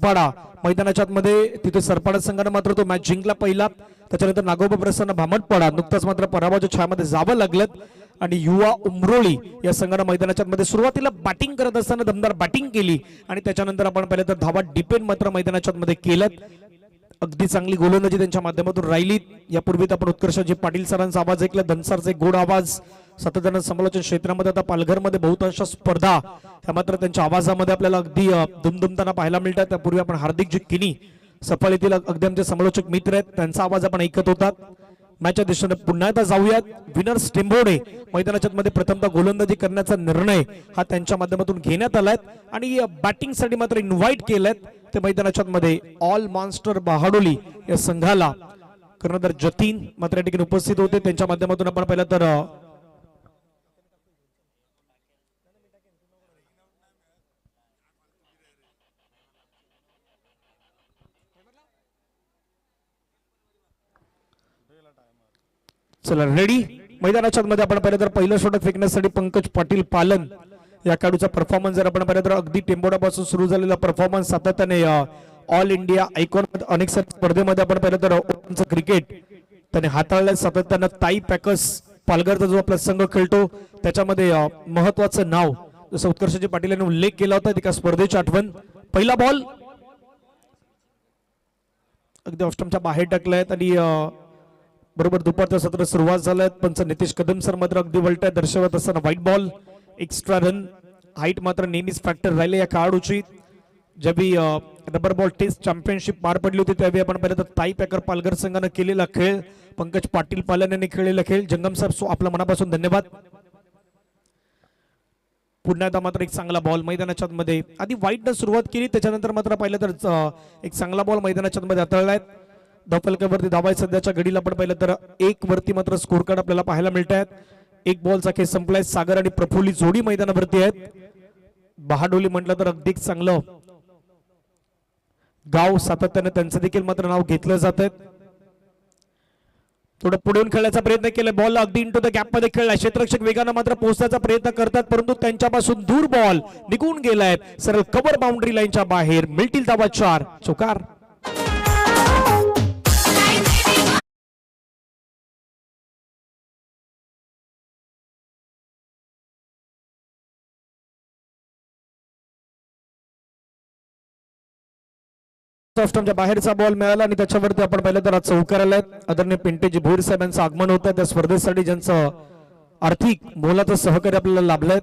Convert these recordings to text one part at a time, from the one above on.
सरपाडा मैदानाच्या आतमध्ये, तिथे सरपाडा संघाने मात्र तो मॅच जिंकला पहिला. त्याच्यानंतर नागोबा प्रसन्न भामटपाडा नुकताच मात्र पराभवाच्या छायामध्ये जावं लागलं आणि युवा उमरोळी या संघाने मैदानाच्या मध्ये सुरुवातीला बॅटिंग करत असताना दमदार बॅटिंग केली आणि त्याच्यानंतर आपण पाहिलं तर धावा डिपेंड मात्र मैदानाच्या मध्ये केलं. अगदी चांगली गोलंदाजी त्यांच्या माध्यमातून राहिली. यापूर्वी आपण उत्कर्षजी पाटील सरांचा आवाज ऐकला, धनसारचा एक गोड आवाज सातत्यानं समालोचन क्षेत्रामध्ये. आता पालघरमध्ये बहुतांश स्पर्धा ह्या मात्र त्यांच्या आवाजामध्ये आपल्याला अगदी दुमदुमताना पाहायला मिळतात. त्यापूर्वी आपण हार्दिकजी किनी सफळ येथील अगदी आमचे समालोचक मित्र आहेत, त्यांचा आवाज आपण ऐकत होतात. मॅचच्या दिशेने पुन्हा एकदा जाऊयात. विनर्स टेंबोडे मैदानाच्या मध्ये प्रथमतः गोलंदाजी करण्याचा निर्णय हा त्यांच्या माध्यमातून घेण्यात आलाय आणि बॅटिंगसाठी मात्र इन्व्हाइट केलेत ते मैदानाच्या मध्ये ऑल मॉन्स्टर बहाडोली या संघाला. कर्णधार जतीन मात्र या ठिकाणी उपस्थित होते. त्यांच्या माध्यमातून आपण पाहिलं तर चला रेडी. मैदानाच्या मध्ये आपण पाहिलं तर पहिलं षटक फेकण्यासाठी पंकज पाटील पालन या खेळाडूचा परफॉर्मन्स जर आपण पाहिलं तर अगदी टेंबोडापासून सुरू झालेला परफॉर्मन्स सातत्याने ऑल इंडिया आयकॉन अनेक स्पर्धेमध्ये आपण पाहिलं तर क्रिकेट त्याने हाताळलं सातत्यानं. ताई पॅकर्स पालघरचा जो आपला संघ खेळतो त्याच्यामध्ये महत्वाचं नाव जसं उत्कर्षजी पाटील यांनी उल्लेख केला होता एका स्पर्धेची आठवण. पहिला बॉल अगदी ऑस्टमच्या बाहेर टाकलायत आणि बरोबर दुपारचं सत्र सुरुवात झालं. पंच नितेश कदम सर मात्र अगदी वलट्या दर्शवत असताना white ball. Extra run height मात्र नेहमीच फॅक्टर राहिले या खेळाडूची. ज्यावेळी रबर बॉल टेस्ट चॅम्पियनशिप पार पडली होती त्यावेळी आपण पाहिलं तर ताई पॅकर पालघर संघानं केलेला खेळ, पंकज पाटील पालन यांनी खेळलेला खेळ. जंगम सर आपला मनापासून धन्यवाद. पुन्हा एकदा मात्र एक चांगला बॉल मैदानाच्या मध्ये आधी वाईटनं सुरुवात केली, त्याच्यानंतर मात्र पाहिलं तर एक चांगला बॉल मैदानाच्या मध्ये हाताळलाय. धावफलकावरती धावा सध्याच्या घडीला आपण पाहिलं तर 1 वरती मात्र स्कोर कार्ड आपल्याला पाहायला मिळत आहेत. 1 बॉलचा खेळ संपलाय. सागर आणि प्रफुल्ली जोडी मैदानावरती आहेत. बहाडोली म्हटलं तर अगदी चांगलं गाव सातत्याने त्यांचं देखील मात्र नाव घेतलं जात आहे. थोडं पुढे खेळण्याचा प्रयत्न केला, बॉल अगदी इंटू द गॅप मध्ये खेळलाय. क्षेत्ररक्षक वेगानं मात्र पोहोचण्याचा प्रयत्न करतात परंतु त्यांच्यापासून दूर बॉल निघून गेलाय. सरळ कव्हर बाउंड्री लाईनच्या बाहेर. मिळतील धावा 4. चौकार. ऑस्टमच्या बाहेरचा बॉल मिळाला आणि त्याच्यावरती आपण पाहिलं तर आज चौकार आलाय. आदरणीय पिंटेजी भोईर साहेबांचं आगमन होतं त्या स्पर्धेसाठी ज्यांचं आर्थिक मोलाचं सहकार्य आपल्याला लाभलंय.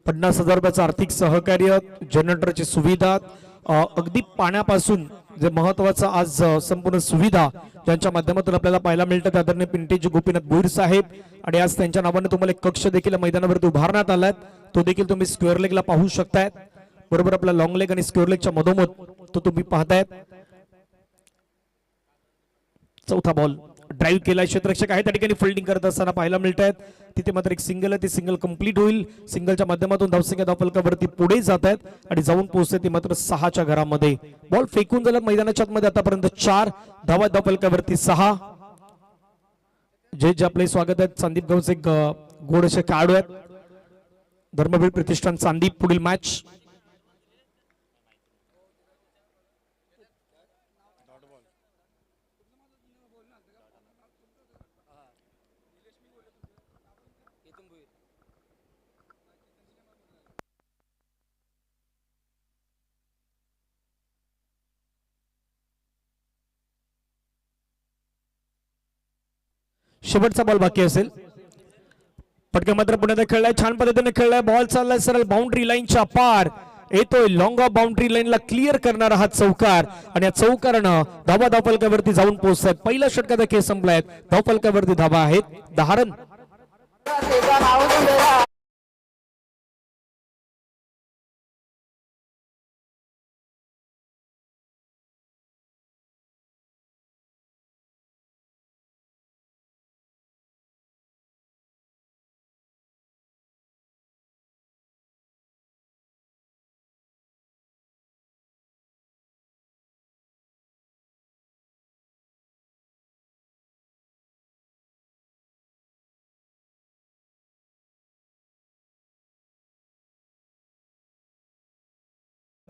50,000 रुपयाचं आर्थिक सहकार्य, जनरेटरची सुविधा, अगदी पाण्यापासून जे महत्वाचं आज संपूर्ण सुविधा ज्यांच्या माध्यमातून आपल्याला पाहायला मिळतात आदरणीय पिंटेजी गोपीनाथ भोईर साहेब. आणि आज त्यांच्या नावाने तुम्हाला एक कक्ष देखील मैदानावरती उभारण्यात आलाय. तो देखील तुम्ही स्क्वेअर लेगला पाहू शकताय. बरोबर आपला लॉंग लेग आणि स्क्वेअर लेगच्या मधोमध तो तुम्ही पाहताय. चौथा बॉल ड्राईव्ह केला. क्षेत्ररक्षक आहे त्या ठिकाणी फिल्डिंग करत असताना पाहायला मिळत आहेत. तिथे मात्र एक सिंगल आहे, ते सिंगल कंप्लीट होईल. सिंगलच्या माध्यमातून धावसंख्या धावफलकावरती पुढे जात आहेत आणि जाऊन पोहोचते ती मात्र 6च्या घरामध्ये. बॉल फेकून झाला मैदानाच्या मध्ये आतापर्यंत 4 धावा धावफलकावरती 6. जे आपले स्वागत आहेत संदीप गावचे गोड असे खेळाडू आहेत. धर्मवीर प्रतिष्ठान चांदीप. पुढील मॅच शेवटचा बॉल बाकी असेल. पटकन मात्र पुण्यात खेळलाय, छान पद्धतीने खेळलाय. बॉल चाललाय सरळ बाउंड्री लाईनच्या पार येतोय. लॉंग ऑफ बाउंड्री लाईनला क्लिअर करणारा हा चौकार आणि या चौकारानं धावा धावफलकावरती जाऊन पोहोचतात. पहिल्या षटकाचा खेळ संपलाय. धावफलकावरती धावा आहेत 10 रन.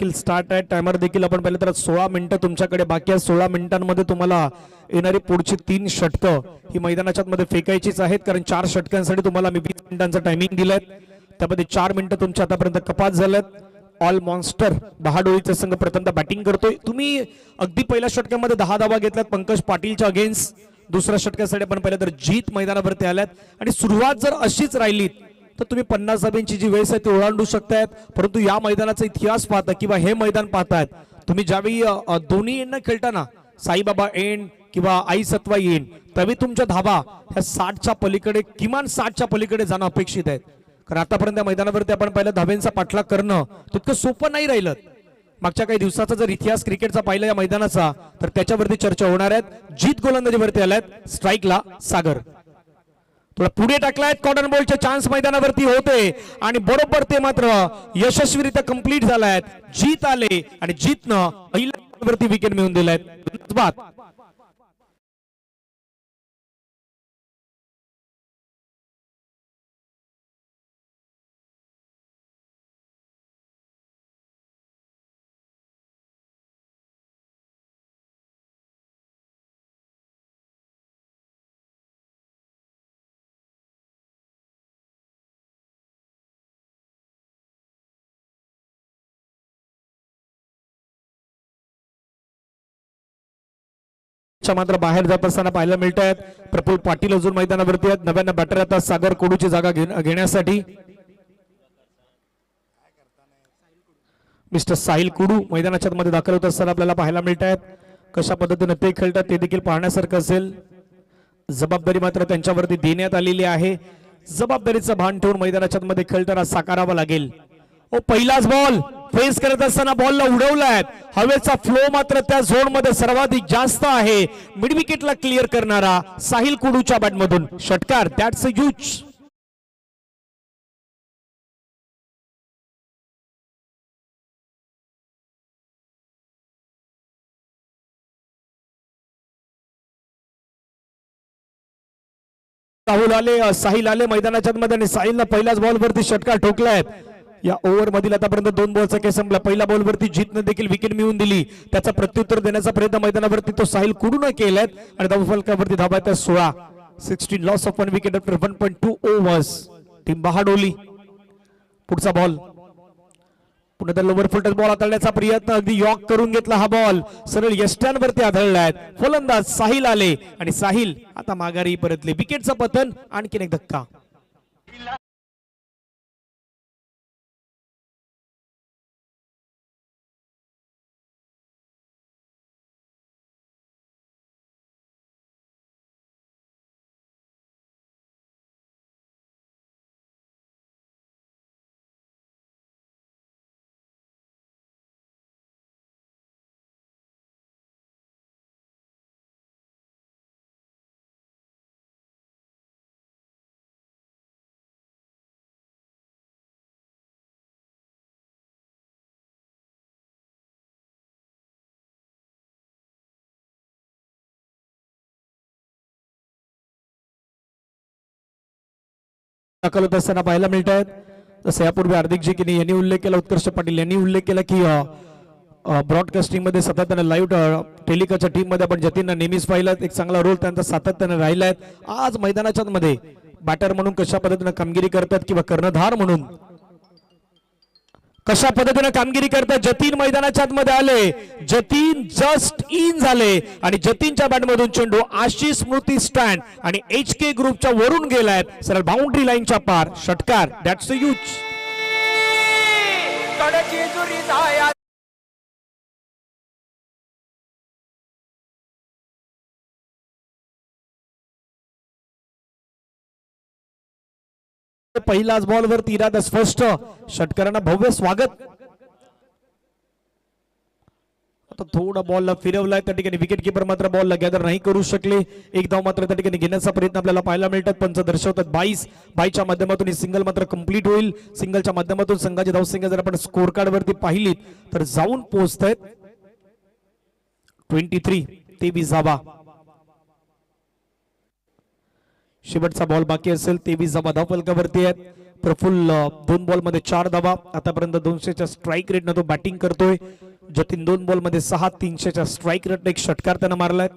स्टार्ट आहे. टायमर देखील आपण पाहिलं तर 16 मिनिटं तुमच्याकडे बाकी आहे. 16 मिनिटांमध्ये तुम्हाला येणारी पुढची 3 षटकं ही मैदानाच्या मध्ये फेकायचीच आहेत, कारण 4 षटकांसाठी तुम्हाला मी 20 मिनिटांचं टायमिंग दिलंय. त्यामध्ये 4 मिनिटं तुमच्या आतापर्यंत कपात झाल्यात. ऑल मॉन्स्टर बहाडोळीचा संघ प्रथमतः बॅटिंग करतोय. तुम्ही अगदी पहिल्या षटकामध्ये 10 धावा घेतल्यात पंकज पाटीलच्या अगेन्स्ट. दुसऱ्या षटकासाठी आपण पाहिलं तर जीत मैदानावरती आल्यात आणि सुरुवात जर अशीच राहिली तर तुम्ही 50 धाब्यांची जी वेळ आहे ती ओलांडू शकतायत. परंतु या मैदानाचा इतिहास पाहता किंवा हे मैदान पाहतायत तुम्ही, ज्यावेळी दोन्ही एंड खेळताना साईबाबा एंड किंवा आई सत्वाई एंड, त्यावेळी तुमच्या धाबा ह्या 60च्या पलीकडे, किमान 60च्या पलीकडे जाणं अपेक्षित आहे. कारण आतापर्यंत या मैदानावरती आपण पाहिलं धाब्यांचा पाठलाग करणं तितकं सोपं नाही राहिलं. मागच्या काही दिवसाचा जर इतिहास क्रिकेटचा पाहिला या मैदानाचा तर त्याच्यावरती चर्चा होणार आहेत. जीत गोलंदाजीवरती आल्यात. स्ट्राईकला सागर. थोडा पुढे टाकलाय. कॉर्नर बॉलचे चान्स मैदानावरती होते आणि बरोबर ते मात्र यशस्वीरित्या कंप्लीट झालाय. जीत आले आणि जीतनं पहिल्या वरती विकेट मिळवून दिलाय. मात्र बाहेर जात असताना पाहायला मिळत आहेत. प्रफुल्ल पाटील अजून मैदानावरती आहेत. नव्यानं बॅटर आता सागर कोडूची जागा घेण्यासाठी मिस्टर साहिल कुडू मैदानाच्या मध्ये दाखल होत असताना आपल्याला पाहायला मिळत आहेत. कशा पद्धतीने ते खेळतात ते देखील पाहण्यासारखं असेल. जबाबदारी मात्र त्यांच्यावरती देण्यात आलेली आहे. जबाबदारीचं भान ठेवून मैदानाच्या मध्ये खेळताना साकारावं लागेल. ओ पहिलाच बॉल फेस करत असताना बॉलला उडवलाय. हवेचा फ्लो मात्र त्या झोन मध्ये सर्वाधिक जास्त आहे. मिड विकेटला क्लिअर करणारा साहिल कुडूच्या बॅटमधून षटकार. That's a huge. राहुल आले, साहिल आले मैदानाच्या मध्ये आणि साहिलनं पहिल्याच बॉलवरती षटकार ठोकलाय. या ओव्हर मधील आतापर्यंत 2 बॉलचा खेळ संपला. पहिल्या बॉलवरती जीतने देखील विकेट मिळवून दिली. त्याचा प्रत्युत्तर देण्याचा प्रयत्न मैदानावरती तो साहिल कुडून केलाय आणि धावफलकावरती धाबा आहेत 16. 16 loss of 1 wicket after 1.2 overs. Team Bahadoli. पुढचा बॉल पुन्हा लोवर फुलटच बॉल हाताळण्याचा प्रयत्न. अगदी यॉक करून घेतला हा बॉल. सरळ यष्ट्यांवरती आढळलाय. फलंदाज साहिल आले आणि साहिल आता माघारी परतले. विकेटचं पतन. आणखीन एक धक्का. दाखल होत असताना पाहायला मिळत आहेत. जसं यापूर्वी हार्दिकजी यांनी उल्लेख केला, उत्कर्ष पाटील यांनी उल्लेख केला की ब्रॉडकास्टिंग मध्ये सातत्याने लाईव्ह टेलिकाच्या टीम मध्ये आपण जतीनला नेहमीच पाहिलं. एक चांगला रोल त्यांचा सातत्याने राहिलाय. आज मैदानाच्या मध्ये बॅटर म्हणून कशा पद्धतीने कामगिरी करतात किंवा कर्णधार म्हणून कशा पद्धतीने कामगिरी करतात. जतीन मैदानाच्या मध्ये आले. जतीन जस्ट इन झाले आणि जतीनच्या बॅटमधून चेंडू आशिष स्मृती स्टँड आणि HK ग्रुपच्या वरून गेलाय सरळ बाउंड्री लाईनच्या पार. षटकार. That's a huge. पहिलाच बॉलवर इरादा स्पष्ट. षटकारांना भव्य स्वागत. आता थोडा बॉलला फिरवलाय त्या ठिकाणी. विकेट किपर मात्र बॉलला गॅदर नाही करू शकले. एक धाव मात्र त्या ठिकाणी घेण्याचा प्रयत्न आपल्याला पाहायला मिळतात. पंच दर्शवतात 22 माध्यमातून ही सिंगल मात्र कंप्लीट होईल. सिंगलच्या माध्यमातून संघाची धावसंख्या जर आपण स्कोर कार्ड वरती पाहिली तर जाऊन पोहोचतायत 23. 23 धावा. शेवटचा बॉल बाकी असेल. 23 धावा धावफलकावरती आहेत. प्रफुल्ल 2 बॉल मध्ये 4 धावा, आतापर्यंत 200च्या स्ट्राईक रेटनं तो बॅटिंग करतोय. जतीन 2 बॉल मध्ये 6, 300च्या स्ट्राईक रेटनं एक षटकार त्यानं मारलाय.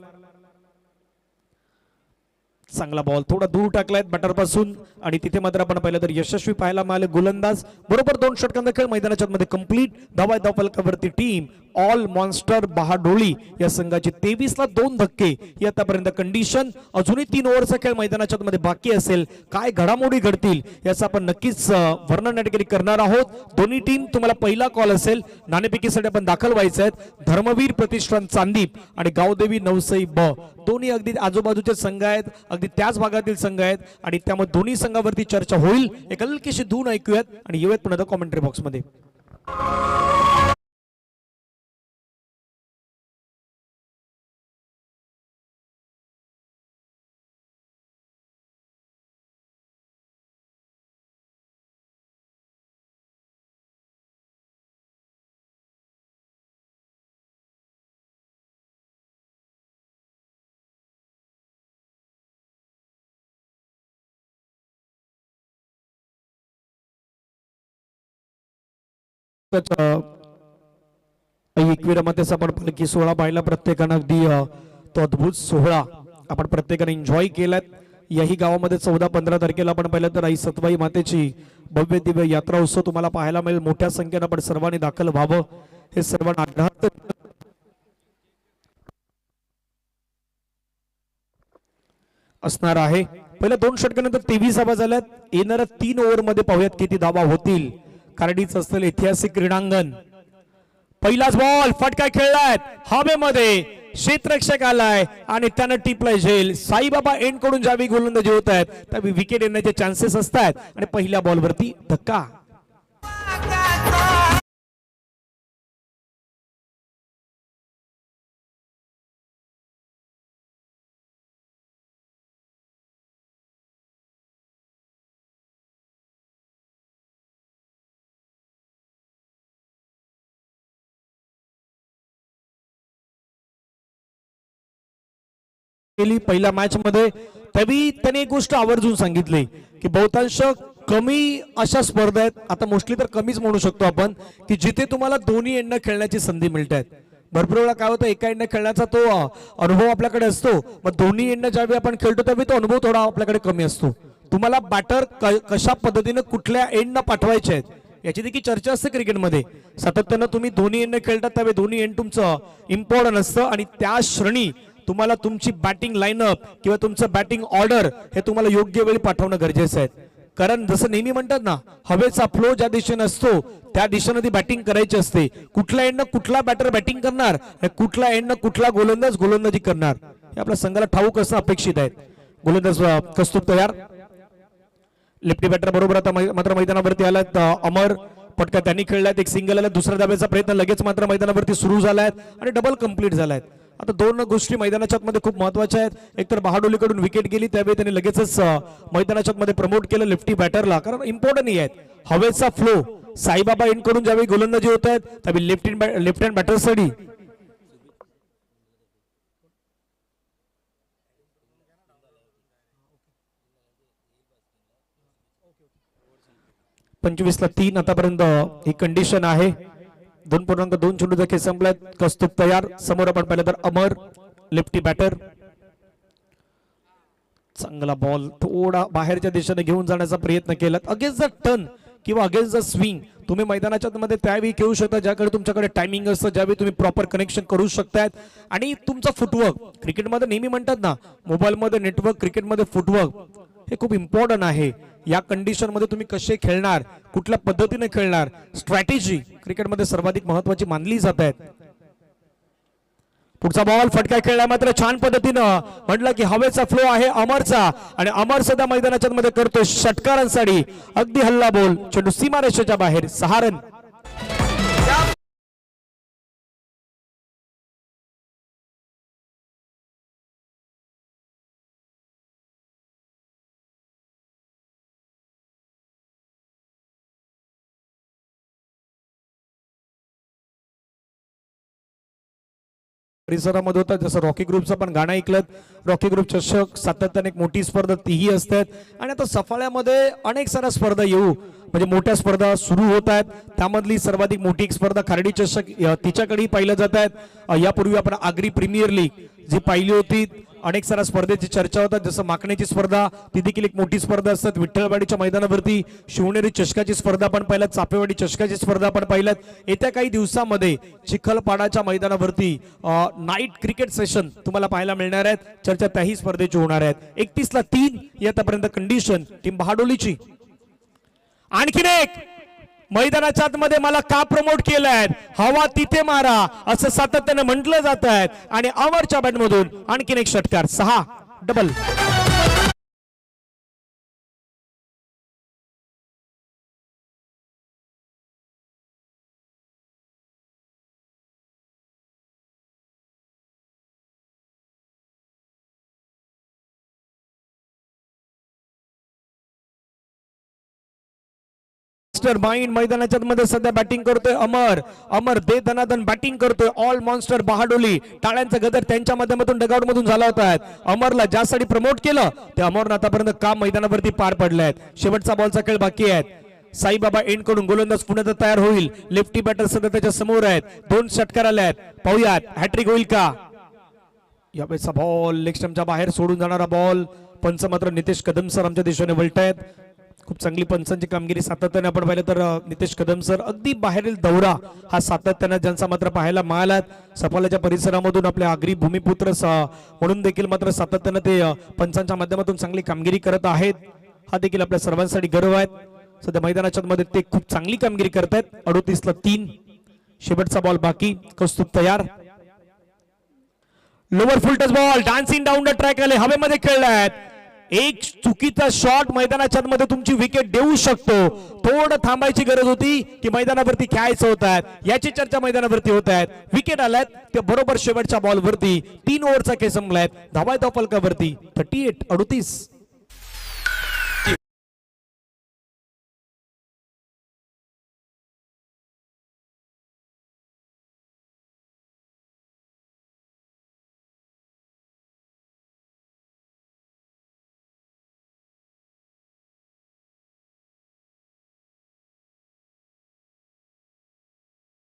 चांगला बॉल थोडा दूर टाकलाय बॅटर पासून आणि तिथे मात्र आपण पाहिलं तर यशस्वी पाहायला मिळाले गोलंदाज. बरोबर 2 षटकांचा खेळ मैदानाच्या मध्ये कंप्लीट. धावा फलकावरती टीम ऑल मॉन्स्टर बहाडोळी या संघाची 23 ला 2 धक्के ही आतापर्यंत कंडिशन. अजूनही 3 ओव्हरचा खेळ मैदानाच्या मध्ये बाकी असेल. काय घडामोडी घडतील याचं आपण नक्कीच वर्णन या ठिकाणी करणार आहोत. दोन्ही टीम तुम्हाला पहिला कॉल असेल. नाणेफेकीसाठी आपण दाखल व्हायचे आहेत. धर्मवीर प्रतिष्ठान चांदीप आणि गावदेवी नवसई ब दोन्ही अगदी आजूबाजूचे संघ आहेत, अगदी त्याच भागातील संघ आहेत आणि त्यामुळे दोन्ही संघावरती चर्चा होईल. एक हलकीशी धून ऐकूयात आणि येऊयात पुन्हा कॉमेंट्री बॉक्स मध्ये. एकविरामध्ये आपण पालखी सोहळा पाहिला प्रत्येकानं अगदी तो अद्भुत सोहळा आपण प्रत्येकाने एन्जॉय केलाय. याही गावामध्ये 14-15 तारखेला आपण पाहिलं तर आई सतबाई मातेची भव्य दिव्य यात्रा उत्सव तुम्हाला पाहायला मिळेल. मोठ्या संख्येनं आपण सर्वांनी दाखल व्हावं हे सर्वांना आग्रह असणार आहे. पहिल्या 2 षटकानंतर 23 धावा झाल्यात. येणाऱ्या 3 ओव्हर मध्ये पाहूयात किती धावा होतील. कार्डीच असलेले ऐतिहासिक क्रीडांगण. पहिलाच बॉल फटका खेळलाय हवेमध्ये, क्षेत्ररक्षक आलाय आणि त्यानं टिपलाय झेल. साईबाबा एंड कडून ज्यावेळी गोलंदाजी होत आहेत त्यावेळी विकेट येण्याचे चान्सेस असतात आणि पहिल्या बॉलवरती धक्का. केली पहिल्या मॅच मध्ये. तरी त्याने एक गोष्ट आवर्जून सांगितली की बहुतांश कमी अशा स्पर्धा आहेत, आता मोस्टली तर कमीच म्हणू शकतो आपण, की जिथे तुम्हाला दोन्ही एंडनं खेळण्याची संधी मिळते. भरपूर वेळा काय होतं एका एंडनं खेळण्याचा तो अनुभव आपल्याकडे असतो, मग दोन्ही एंडनं ज्यावेळी आपण खेळतो त्यावेळी तो अनुभव थोडा आपल्याकडे कमी असतो. तुम्हाला बॅटर कशा पद्धतीने कुठल्या एंडनं पाठवायचे आहेत याची देखील चर्चा असते क्रिकेटमध्ये. सातत्यानं तुम्ही दोन्ही एंडनं खेळतात त्यावेळी दोन्ही एंड तुमचं इम्पॉर्टंट असतं आणि त्या श्रेणी तुम्हाला तुमची बॅटिंग लाईनअप किंवा तुमचं बॅटिंग ऑर्डर हे तुम्हाला योग्य वेळी पाठवणं गरजेचं आहे. कारण जसं नेहमी म्हणतात ना, हवेचा फ्लो ज्या दिशेने असतो त्या दिशेने ती बॅटिंग करायची असते. कुठल्या एंडनं कुठला बॅटर बॅटिंग करणार आणि कुठल्या एंडनं कुठला गोलंदाज गोलंदाजी करणार हे आपल्या संघाला ठाऊक असणं अपेक्षित आहे. गोलंदाज कस्तुभ तयार. लेफ्टी बॅटर बरोबर आता मात्र मैदानावरती आलात अमर. पटका त्यांनी खेळलाय. एक सिंगल आला. दुसऱ्या धाब्याचा प्रयत्न लगेच मात्र मैदानावरती सुरू झालाय आणि डबल कंप्लीट झालाय. आता 2 गोष्टी मैदानाच्या मध्ये खूप महत्वाच्या आहेत. एकतर बहाडोलीकडून विकेट गेली त्यावेळी त्यांनी लगेचच मैदानाच्या मध्ये प्रमोट केलं लेफ्टी बॅटरला, कारण इम्पॉर्टंट ही आहेत. हवेचा फ्लो साईबाबा एंड कडून ज्यावेळी गोलंदाजी होत आहेत त्यावेळी लेफ्ट हँड बॅटरसाठी 25 ला 3 आतापर्यंत ही कंडिशन आहे. 2.2 चेंडूचा खेळ संपलाय. कस्तुभ तयार. समोर आपण पाहिलं तर अमर लेफ्टी बॅटर. चांगला बॉल थोडा बाहेरच्या दिशेने घेऊन जाण्याचा प्रयत्न केला. अगेन्स्ट द टर्न किंवा अगेन्स्ट द स्विंग तुम्ही मैदानाच्या मध्ये त्यावेळी खेळू शकता ज्याकडे तुमच्याकडे टायमिंग असतं, ज्यावेळी तुम्ही प्रॉपर कनेक्शन करू शकतात. आणि तुमचा फुटवर्क क्रिकेटमध्ये नेहमी म्हणतात ना, मोबाईलमध्ये नेटवर्क, क्रिकेटमध्ये फुटवर्क हे खूप इम्पॉर्टंट आहे. या कंडिशन मध्ये तुम्ही कसे खेळणार, कुठल्या पद्धतीने खेळणार, स्ट्रॅटेजी क्रिकेटमध्ये सर्वाधिक महत्वाची मानली जात आहे. पुढचा बॉल फटका खेळला मात्र छान पद्धतीनं म्हटलं की हवेचा फ्लो आहे अमरचा आणि अमर सध्या मैदानाच्या मध्ये करतोय षटकारांसाठी अगदी हल्ला बॉल. चेंडू सीमारेषेच्या बाहेर. 6 रन. परिसरामध्ये होता, जसं रॉकी ग्रुपचं पण गाणं ऐकलं. रॉकी ग्रुप चषक सातत्याने एक मोठी स्पर्धा तीही असतात आणि आता सफाळ्यामध्ये अनेक साऱ्या स्पर्धा येऊ म्हणजे मोठ्या स्पर्धा सुरू होत आहेत. त्यामधली सर्वाधिक मोठी एक स्पर्धा खार्डी चषक तिच्याकडेही पाहिलं जात आहेत. यापूर्वी आपण आगरी प्रीमियर लीग जी पाहिली होती, अनेक साऱ्या स्पर्धेची चर्चा होतात, जसं माकण्याची स्पर्धा ती देखील एक मोठी स्पर्धा असतात. विठ्ठलवाडीच्या मैदानावरती शिवनेरी चषकाची स्पर्धा पण पाहिल्यात, चापेवाडी चषकाची स्पर्धा पण पाहिल्यात. येत्या काही दिवसामध्ये चिखलपाडाच्या मैदानावरती नाईट क्रिकेट सेशन तुम्हाला पाहायला मिळणार आहेत. चर्चा त्याही स्पर्धेची होणार आहेत. 31 ला 3 यापर्यंत कंडिशन टीम बहाडोलीची. आणखीन एक मैदानाच्या आतमध्ये मला का प्रमोट केलंय, हवा तिथे मारा असं सातत्याने म्हटलं जात आहे आणि अमरच्या बॅटमधून आणखीन एक षटकार, 6 डबल. माइंड मैदानाच्या मध्ये सध्या बॅटिंग करतोय अमर. अमर दे धनाधन बॅटिंग करतोय. ऑल मॉन्स्टर बहाडोली टाळ्यांचा गदर त्यांच्या माध्यमातून डगआउट मधून झाला होता. अमरला ज्यासाठी प्रमोट केलं ते अमरनं आतापर्यंत काम मैदानावरती पार पडले आहेत. शेवटचा बॉलचा खेळ बाकी आहे. साईबाबा एंड कडून गोलंदाज पुण्यात तयार होईल. लेफ्टी बॅटर सध्या त्याच्या समोर आहेत. 2 षटकार आले आहेत. पाहूयात हॅट्रिक होईल का. यावेळेचा बॉल लेग स्टंपच्या बाहेर सोडून जाणारा बॉल. पंच मात्र नितेश कदम सर आमच्या दिशेने वळतायत. खूप चांगली पंचांची कामगिरी सातत्याने आपण पाहिलं तर नितेश कदम सर अगदी बाहेरील दौरा हा सातत्याने ज्यांचा मात्र पाहायला मिळाला. सफाल्याच्या परिसरामधून आपले आगरी भूमिपुत्र म्हणून देखील मात्र सातत्याने ते पंचांच्या माध्यमातून चांगली कामगिरी करत आहेत. हा देखील आपल्या सर्वांसाठी गर्व आहे. सध्या मैदानाच्या मध्ये ते खूप चांगली कामगिरी करत आहेत. 38 ला 3 शेवटचा बॉल बाकी. कौस्तुभ तयार. Lower full touch ball dancing down the track आले, हवेमध्ये खेळलाय. एक चुकीचा शॉट मैदानाच्या मध्ये तुमची विकेट देऊ शकतो. थोडं थांबायची गरज होती की मैदानावरती खेळायचं होत आहे, याची चर्चा मैदानावरती होत आहे. विकेट आल्यात ते बरोबर शेवटच्या बॉलवरती. 3 ओव्हरचा खेळ संपलाय. धावा धाव फलकावरती 38-38.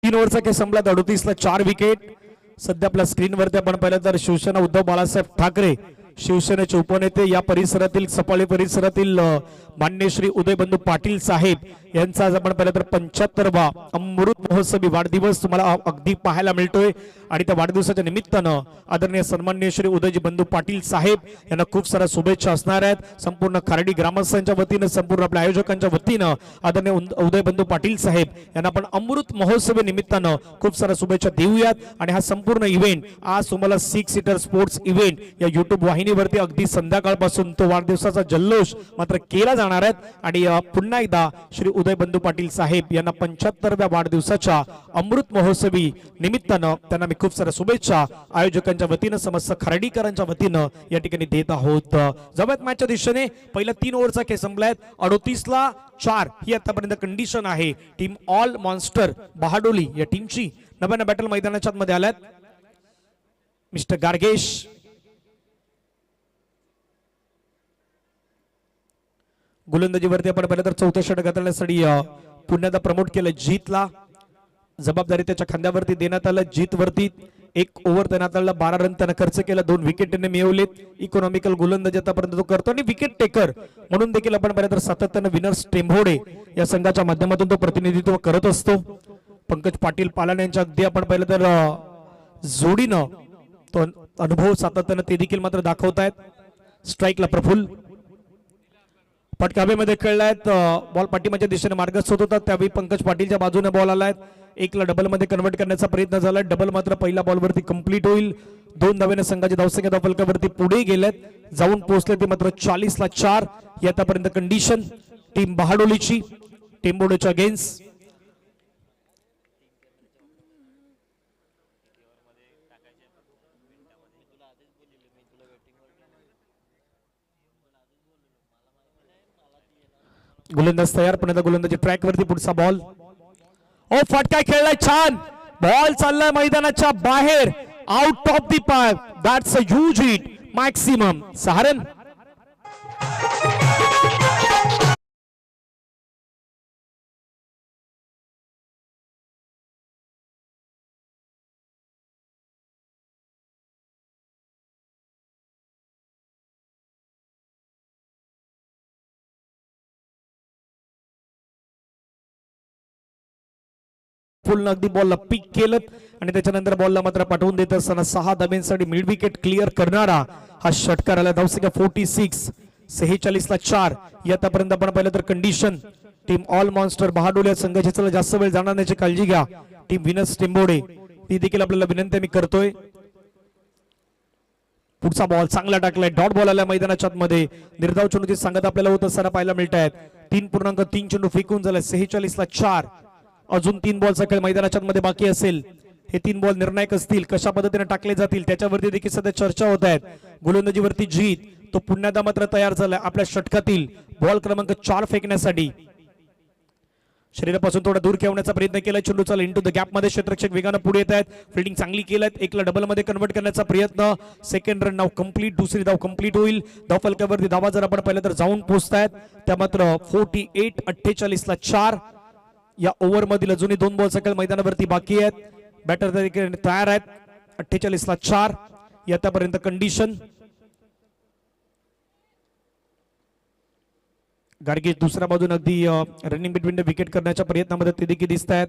तीन ओव्हरचा खेळ संपला. 38 ला 4 विकेट. सध्या आपल्या स्क्रीनवरती आपण पाहिलं तर शिवसेना उद्धव बाळासाहेब ठाकरे शिवसेनेचे उपनेते या परिसरातील सफाळे परिसरातील मान्य श्री उदयबंधू पाटील साहेब यांचा आज आपण पाहिलं तर 75वा अमृत महोत्सवी वाढदिवस तुम्हाला अगदी पाहायला मिळतोय. आणि त्या वाढदिवसाच्या निमित्तानं आदरणीय सन्माननीय श्री उदयजी बंधू पाटील साहेब यांना खूप साऱ्या शुभेच्छा असणार आहेत. संपूर्ण खार्डी ग्रामस्थांच्या वतीनं, संपूर्ण आपल्या आयोजकांच्या वतीनं आदरणीय उदयबंधू पाटील साहेब यांना आपण अमृत महोत्सवी निमित्तानं खूप साऱ्या शुभेच्छा देऊयात. आणि हा संपूर्ण इव्हेंट आज तुम्हाला 6 सीटर स्पोर्ट्स इव्हेंट या युट्यूब वाहिनीवरती अगदी संध्याकाळपासून तो वाढदिवसाचा जल्लोष मात्र केला जाणार आहे. आणि पुन्हा एकदा श्री उदयबंधू पाटील साहेब यांना 75व्या वाढदिवसाच्या अमृत महोत्सवी निमित्तानं त्यांना खूप साऱ्या शुभेच्छा आयोजकांच्या वतीनं, समस्त खार्डीकरांच्या वतीनं या ठिकाणी देत आहोत. जवळ मॅचच्या दिशेने पहिला 3 ओव्हरचा खेळ संपलाय. 38 ला 4 ही आतापर्यंत कंडिशन आहे टीम ऑल मॉन्स्टर बहाडोली या टीमची. नव्यानं बॅटल मैदानाच्या मध्ये आल्यात मिस्टर गार्गेश. गोलंदाजीवरती आपण पाहिलं तर 4थं षटक घालण्यासाठी पुन्हा प्रमोट केलं जीतला. जबाबदारी त्याच्या खांद्यावरती देण्यात आलं. जीत वरती 1 ओव्हर देण्यात आलं. 12 रन त्यानं खर्च केला. 2 विकेट त्याने मिळवलेत. इकॉनॉमिकल गोलंदाजी आतापर्यंत तो करतो आणि विकेट टेकर म्हणून देखील आपण पाहिलं तर सातत्यानं विनर्स टेंभोडे या संघाच्या माध्यमातून तो प्रतिनिधित्व करत असतो. पंकज पाटील पालन यांच्या अगदी आपण पाहिलं तर जोडीनं तो अनुभव सातत्यानं ते देखील मात्र दाखवतायत. स्ट्राईकला प्रफुल्ल फटका हवेमध्ये खेळलायत. बॉल पाठीमागच्या दिशेने मार्गस्थ होत होता त्यावेळी पंकज पाटीलच्या बाजूने बॉल आलाय. 1 ला डबल मध्ये कन्वर्ट करण्याचा प्रयत्न झाला. डबल मात्र पहिल्या बॉलवरती कंप्लीट होईल. 2 धावेने संघाची धावसंख्या धाव फलकावरती पुढे गेलेत. जाऊन पोहोचले ते मात्र 40 ला 4 ही आतापर्यंत कंडिशन टीम बहाडोलीची टेंबोडेच्या अगेन्स्ट. गोलंदाज तयार. पण गोलंदाजी ट्रॅक वरती पुढचा बॉल. ओ फटका खेळलाय छान. बॉल चाललाय मैदानाच्या बाहेर. Out of the park. That's a huge hit. Maximum 6 run. फुल अगदी बॉलला पिक केलं आणि त्याच्यानंतर बॉलला मात्र पाठवून देत असताना 6 धाब्यांसाठी मिड विकेट क्लिअर करणारा हा षटकार आला. धावसंख्या 46. 46 ला 4. आतापर्यंत आपण पाहिलं तर कंडिशन टीम ऑल मॉन्स्टर बहाडोली या संघाची चला जास्त वेळ जाणार नाही काळजी घ्या. टीम विनस टेंबोडे ती देखील आपल्याला विनंती मी करतोय. पुढचा बॉल चांगला टाकलाय. डॉट बॉल आला मैदानाच्या आतमध्ये. निर्धाव चेंडूची सांगत आपल्याला होत असताना पाहायला मिळत आहेत. 3.3 चेंडू फेकून झालाय. 46 ला 4. अजून 3 बॉलचा खेळ मैदानाच्या मध्ये बाकी असेल. हे 3 बॉल निर्णायक असतील. कशा पद्धतीने टाकले जातील त्याच्यावरती देखील सध्या चर्चा होत आहेत. गोलंदाजीवरती जीत तो पुन्हा मात्र तयार झालाय आपल्या षटकातील बॉल क्रमांक 4 फेकण्यासाठी. शरीरापासून थोडा दूर ठेवण्याचा प्रयत्न केला. चेंडू चाल इंटू द गॅप मध्ये क्षेत्ररक्षक वेगाने पुढे येत आहेत. फिल्डिंग चांगली केलं. एकला डबल मध्ये कन्वर्ट करण्याचा प्रयत्न. सेकंड रन नाव कंप्लीट. दुसरी धाव कंप्लीट होईल. धाव फलकावरती धावा जर आपण पाहिलं तर जाऊन पोहोचतायत त्या मात्र 48. 48 ला 4. या ओव्हर मधील अजूनही 2 बॉल सकल मैदानावरती बाकी आहेत. बॅटर तयार आहेत. 48 ला 4. आतापर्यंत कंडिशन गार्गेश दुसऱ्या बाजूने अगदी रनिंग बिटवीन द विकेट करण्याच्या प्रयत्नामध्ये ते देखील दिसत आहेत.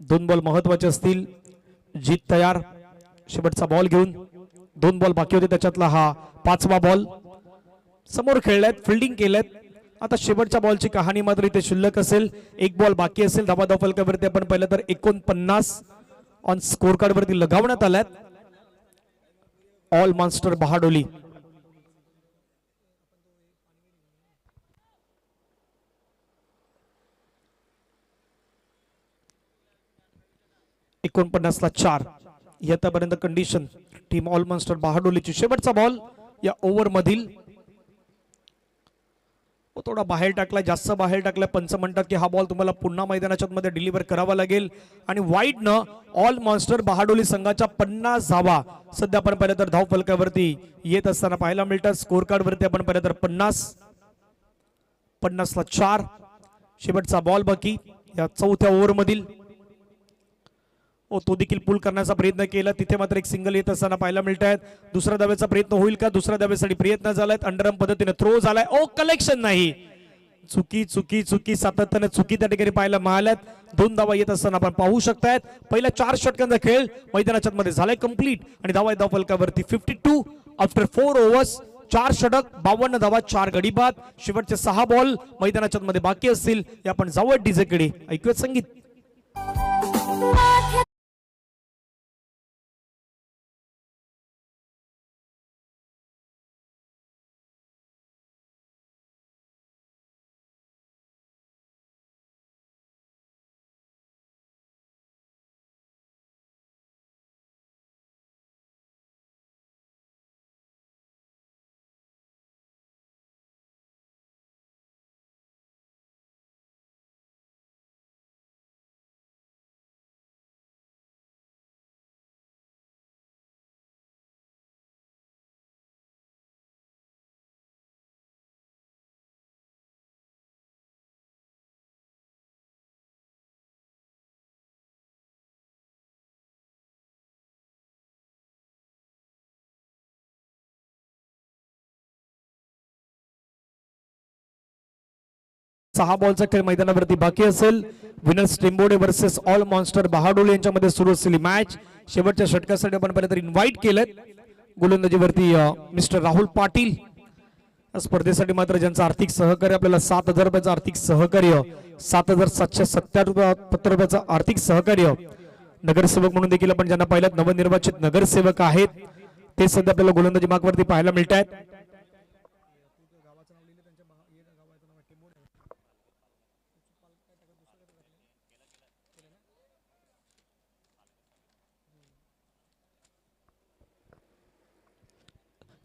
2 बॉल महत्वाचे असतील. जीत तयार. शेवटचा बॉल घेऊन 2 बॉल बाकी होते त्याच्यातला हा 5वा बॉल. समोर खेळल्यात. फिल्डिंग केल्यात. आता शेवटच्या बॉलची कहाणी मात्र इथे शिल्लक असेल. 1 बॉल बाकी असेल. धावा धाव फलकावरती आपण पाहिलं तर 49 ऑन स्कोर कार्ड वरती लगावण्यात आल्यात. ऑल मॉन्स्टर बहाडोली 49 ला 4. आतापर्यंत कंडिशन टीम ऑल मॉन्स्टर बहाडोलीची शेवटचा बॉल या ओव्हर मधील. थोडा बाहेर टाकलाय. जास्त बाहेर टाकलाय. पंच म्हणतात की हा बॉल तुम्हाला पुन्हा मैदानाच्या मध्ये डिलिव्हर करावा लागेल. आणि वाईड न ऑल मॉन्स्टर बहाडोली संघाच्या 50 धावा सध्या आपण पाहिलं तर धाव फलकावरती येत असताना पाहायला मिळतात. स्कोर कार्ड वरती आपण पाहिलं तर 50 ला 4. शेवटचा बॉल बाकी या 4थ्या ओव्हर मधील. तो देखील पुल करण्याचा प्रयत्न केला. तिथे मात्र एक सिंगल येत असताना पाहायला मिळत आहेत. दुसऱ्या धावेचा प्रयत्न होईल का? दुसऱ्या धावेसाठी प्रयत्न झालाय. अंडरआर्म पद्धतीने थ्रो झालाय. कलेक्शन नाही. चुकी चुकी चुकी सातत्याने चुकी त्या ठिकाणी पाहायला मिळाल्यात. 2 धावा येत असताना आपण पाहू शकतायत. पहिल्या 4 षटकांचा खेळ मैदानाच्या मध्ये झालाय कंप्लीट आणि धावा धाव फलकावरती 52 आफ्टर 4 ओव्हर्स. 4 षटक 52 धावा 4 गडी बाद. शेवटचे 6 बॉल मैदानाच्या मध्ये बाकी असतील. आपण जाऊया डीजेकडे. ऐकूयात संगीत. सहा बॉलचा खेळ मैदानावरती बाकी असेल. विनर्स टेंबोडे वर्सेस ऑल मॉन्स्टर बहाडोली यांच्यामध्ये सुरू असलेली मॅच शेवटच्या षटकासाठी आपण पाहिलं तर इन्व्हाइट केलं. गोलंदाजीवरती मिस्टर राहुल पाटील. स्पर्धेसाठी मात्र ज्यांचं आर्थिक सहकार्य आपल्याला 7,000 रुपयाचं आर्थिक सहकार्य, 7,770 रुपयाचं आर्थिक सहकार्य नगरसेवक म्हणून देखील आपण ज्यांना पाहिलं नवनिर्वाचित नगरसेवक आहेत ते सध्या आपल्याला गोलंदाजी मार्गवरती पाहायला मिळत आहेत.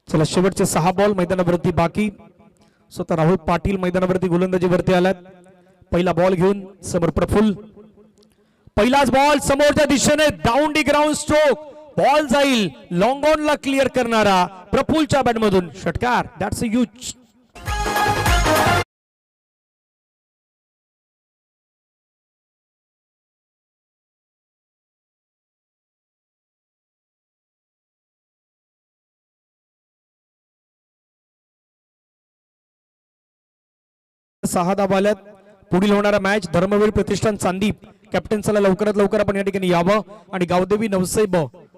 चला शेवटचे 6 बॉल मैदानावरती बाकी. स्वतः राहुल पाटील मैदानावरती गोलंदाजीवरती आलात. पहिला बॉल घेऊन समोर प्रफुल्ल. पहिलाच बॉल समोरच्या दिशेने down the ground stroke, ball जाईल लॉंग ऑन ला क्लिअर करणारा प्रफुल्लच्या बॅट मधून षटकार. That's a huge. सहा धावा आल्यात. पुढील होणारा मॅच धर्मवीर प्रतिष्ठान चांदीप कॅप्टन चला लवकरात लवकर आपण या ठिकाणी यावं आणि गावदेवी नवसे ब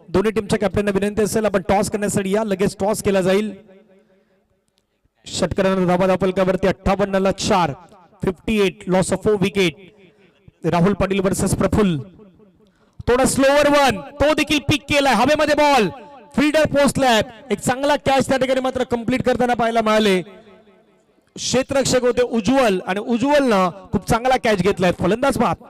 दोन्ही टीमच्या कॅप्टनना विनंती असेल आपण टॉस करण्यासाठी या. लगेच टॉस केला जाईल. षटकारांना धावा दाफलकावरती 58 ला 4, 58 loss of 4 wicket. Rahul Patil versus Praful. थोडा स्लोअर वन, तो देखील पिक केलाय हवेमध्ये बॉल फिल्डर पोहोचलाय. एक चांगला कॅच त्या ठिकाणी मात्र कंप्लीट करताना पाहायला मिळाले. क्षेत्ररक्षक होते उज्ज्वल आणि उज्ज्वलनं खूप चांगला कॅच घेतलाय. फलंदाज बाद.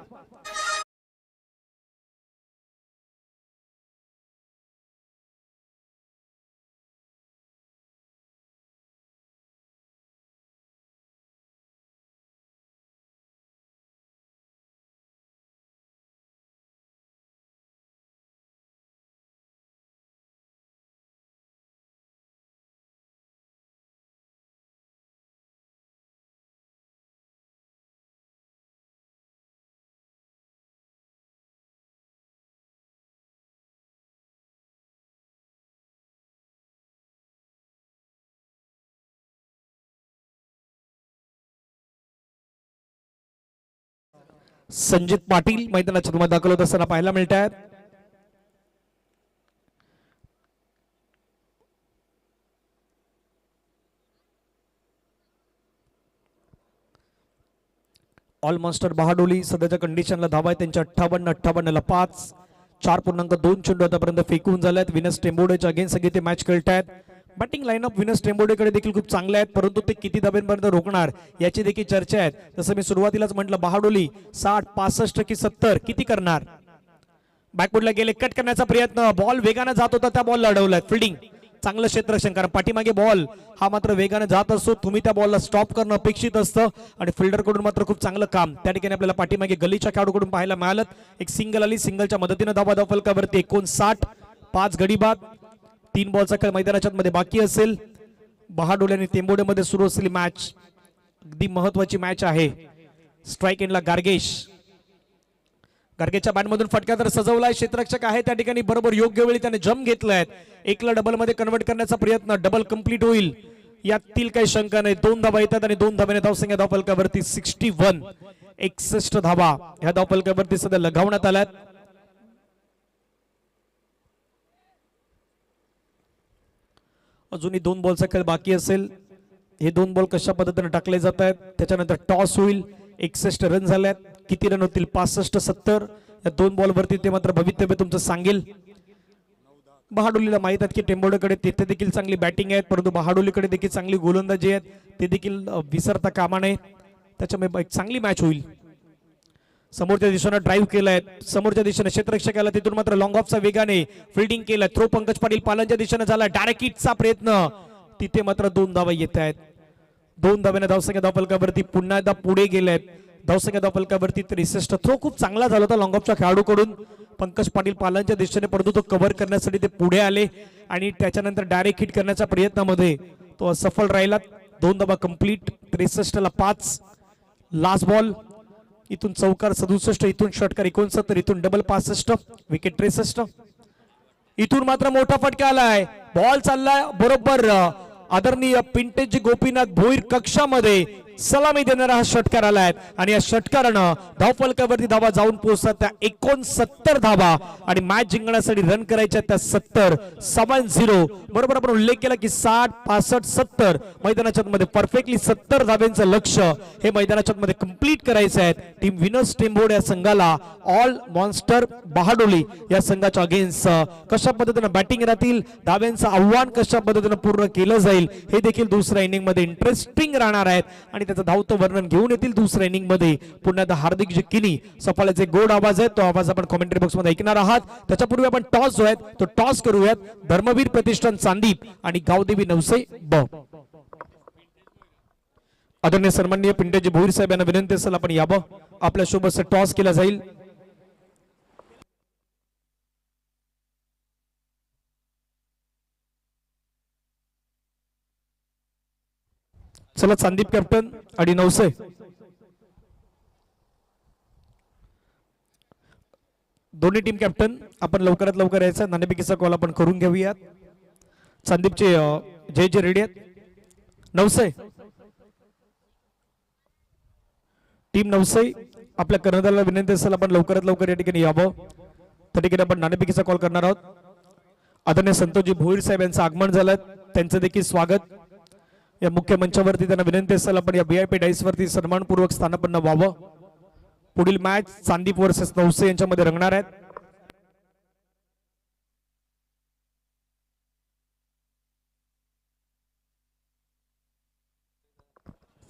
संजित पाटील मैदानाच्या मध्ये दाखल होत असताना पाहायला मिळत आहेत. ऑल मास्टर बहाडोली सध्याच्या कंडिशनला धावा आहे त्यांच्या 58 ला 5, 4.2 चेंडू आतापर्यंत फेकून झाल्यात. विनस टेंबोडेच्या अगेन्स्ट सगळे ते मॅच खेळतायत. बॅटिंग लाईनअप विनस टेंबोडेकडे देखील खूप चांगले आहेत, परंतु ते किती धाब्यांपर्यंत रोखणार याची देखील चर्चा आहे. जसं मी सुरुवातीलाच म्हटलं बहाडोली 60, 65 की 70 किती करणार. बॅकवर्डला गेले, कट करण्याचा प्रयत्न, बॉल वेगाने जात होता त्या बॉलला अडवलाय. फिल्डिंग चांगलं क्षेत्ररक्षण, कारण पाठीमागे बॉल हा मात्र वेगाने जात असतो. तुम्ही त्या बॉलला स्टॉप करणं अपेक्षित असतं आणि फिल्डर कडून मात्र खूप चांगलं काम त्या ठिकाणी आपल्याला पाठीमागे गलीच्या खेळाडूकडून पाहायला मिळालं. एक सिंगल आली, सिंगलच्या मदतीने धावा फलकावरती 59, 5 गडी बाद. 3 बॉलचा खेळ मैदानाच्या मध्ये बाकी असेल. बहाडोली आणि टेंबोडेमध्ये सुरू असलेली मॅच अगदी महत्वाची मॅच आहे. स्ट्राईक एंडला गार्गेश, गार्गेच्या बॅटमधून फटका तर सजवलाय. क्षेत्ररक्षक आहे त्या ठिकाणी बरोबर योग्य वेळी त्याने जम घेतलाय. एकला डबल मध्ये कन्वर्ट करण्याचा प्रयत्न, डबल कंप्लीट होईल यातील काही शंका नाही. 2 धावा येतात आणि 2 धाब्याने धावसंख्या धावफलकावरती 61, 61 धावा ह्या धावफलकावरती सध्या लगावण्यात आल्यात. अजूनही 2 बॉलचा खेळ बाकी असेल. हे 2 बॉल कशा पद्धतीने टाकले जात आहेत, त्याच्यानंतर टॉस होईल. 61 रन झाल्यात. किती रन होतील? 65, 70 या 2 बॉलवरती ते मात्र भवितव्य तुमचं सांगेल. बहाडोलीला माहित आहे की टेंबोडेकडे तिथे देखील चांगली बॅटिंग आहे, परंतु बहाडोलीकडे देखील चांगली गोलंदाजी आहेत, ते देखील विसरता कामा नये. त्याच्यामुळे एक चांगली मॅच होईल. समोरच्या दिशेने ड्राईव्ह केलाय, समोरच्या दिशेने क्षेत्ररक्षकाला तिथून मात्र लॉंग ऑफचा वेगाने फिल्डिंग केलाय. थ्रो पंकज पाटील पालनच्या दिशेने झाला. डायरेक्ट हिटचा प्रयत्न, तिथे मात्र 2 धावा येत आहेत. 2 धाव्याने धावसंख्या धावफलकावरती पुन्हा एकदा पुढे गेलेत. धावसंख्या धावफलकावरती 63. थ्रो खूप चांगला झाला होता लॉंग ऑफच्या खेळाडूकडून पंकज पाटील पालनच्या दिशेने, परंतु तो कव्हर करण्यासाठी ते पुढे आले आणि त्याच्यानंतर डायरेक्ट हिट करण्याच्या प्रयत्नामध्ये तो असफल राहिला. 2 धावा कंप्लीट. 63 ला 5. लास्ट बॉल, इथून चौकार 67, इथून षटकार 69, इथून डबल 65, विकेट 63. इथून मात्र मोठा फटका आलाय. बॉल चाललाय बरोबर आदरणीय पिंटेजी गोपीनाथ भोईर कक्षामध्ये सलामी देणारा हा षटकार आलाय आणि या षटकारानं धावफलकावरती धावा जाऊन पोहोचतात त्या 69 धावा आणि मॅच जिंकण्यासाठी रन करायच्या त्या 70. 7-0 बरोबर आपण उल्लेख केला की 60, 65, 70 मैदानाच्या मध्ये परफेक्टली 70 धाब्यांचं लक्ष्य हे मैदानाच्या मध्ये कंप्लीट करायचं आहे. टीम विनर्स टेंबोडे या संघाला ऑल मॉन्स्टर बहाडोली या संघाच्या अगेन्स्ट कशा पद्धतीने बॅटिंग राहतील, धाब्यांचं आव्हान कशा पद्धतीने पूर्ण केलं जाईल हे देखील दुसऱ्या इनिंग मध्ये इंटरेस्टिंग राहणार आहेत आणि त्याचं धावतं वर्णन घेऊन येतील दुसऱ्या इनिंग मध्ये. पुन्हा एकदा हार्दिक जी किनी सफाळ्याचे गोड आवाज आहे तो आवाज आपण कमेंटरी बॉक्स मध्ये ऐकणार आहात. त्याच्यापूर्वी आपण टॉस जो आहे तो टॉस करूयात. धर्मवीर प्रतिष्ठान चांदीप आणि गावदेवी नवसे ब. आदरणीय सन्माननीय पिंटेजी भोईर साहेब यांना विनंती असेल आपण यावं. आपल्या सोबत टॉस केला जाईल. चला संदीप कॅप्टन आणि नवसे दोन्ही टीम कॅप्टन आपण लवकरात लवकर यायचं नाणेफेकीचा कॉल आपण करून घेऊयात. संदीपचे जय रेडी आहेत. नवसे टीम नवसे आपल्या कर्णधाराला विनंती असेल आपण लवकरात लवकर या ठिकाणी यावं. त्या ठिकाणी आपण नाणेफेकीचा कॉल करणार आहोत. आदरणीय संतोषजी भोईर साहेब यांचं आगमन झालं, त्यांचं देखील स्वागत. या मुख्य मंचावरती त्यांना विनंती असेल आपण या VIP डाईस वरती सन्मानपूर्वक स्थानापन्न व्हावं. पुढील मॅच संदीप वर्सेस नवसे यांच्यामध्ये रंगणार आहेत.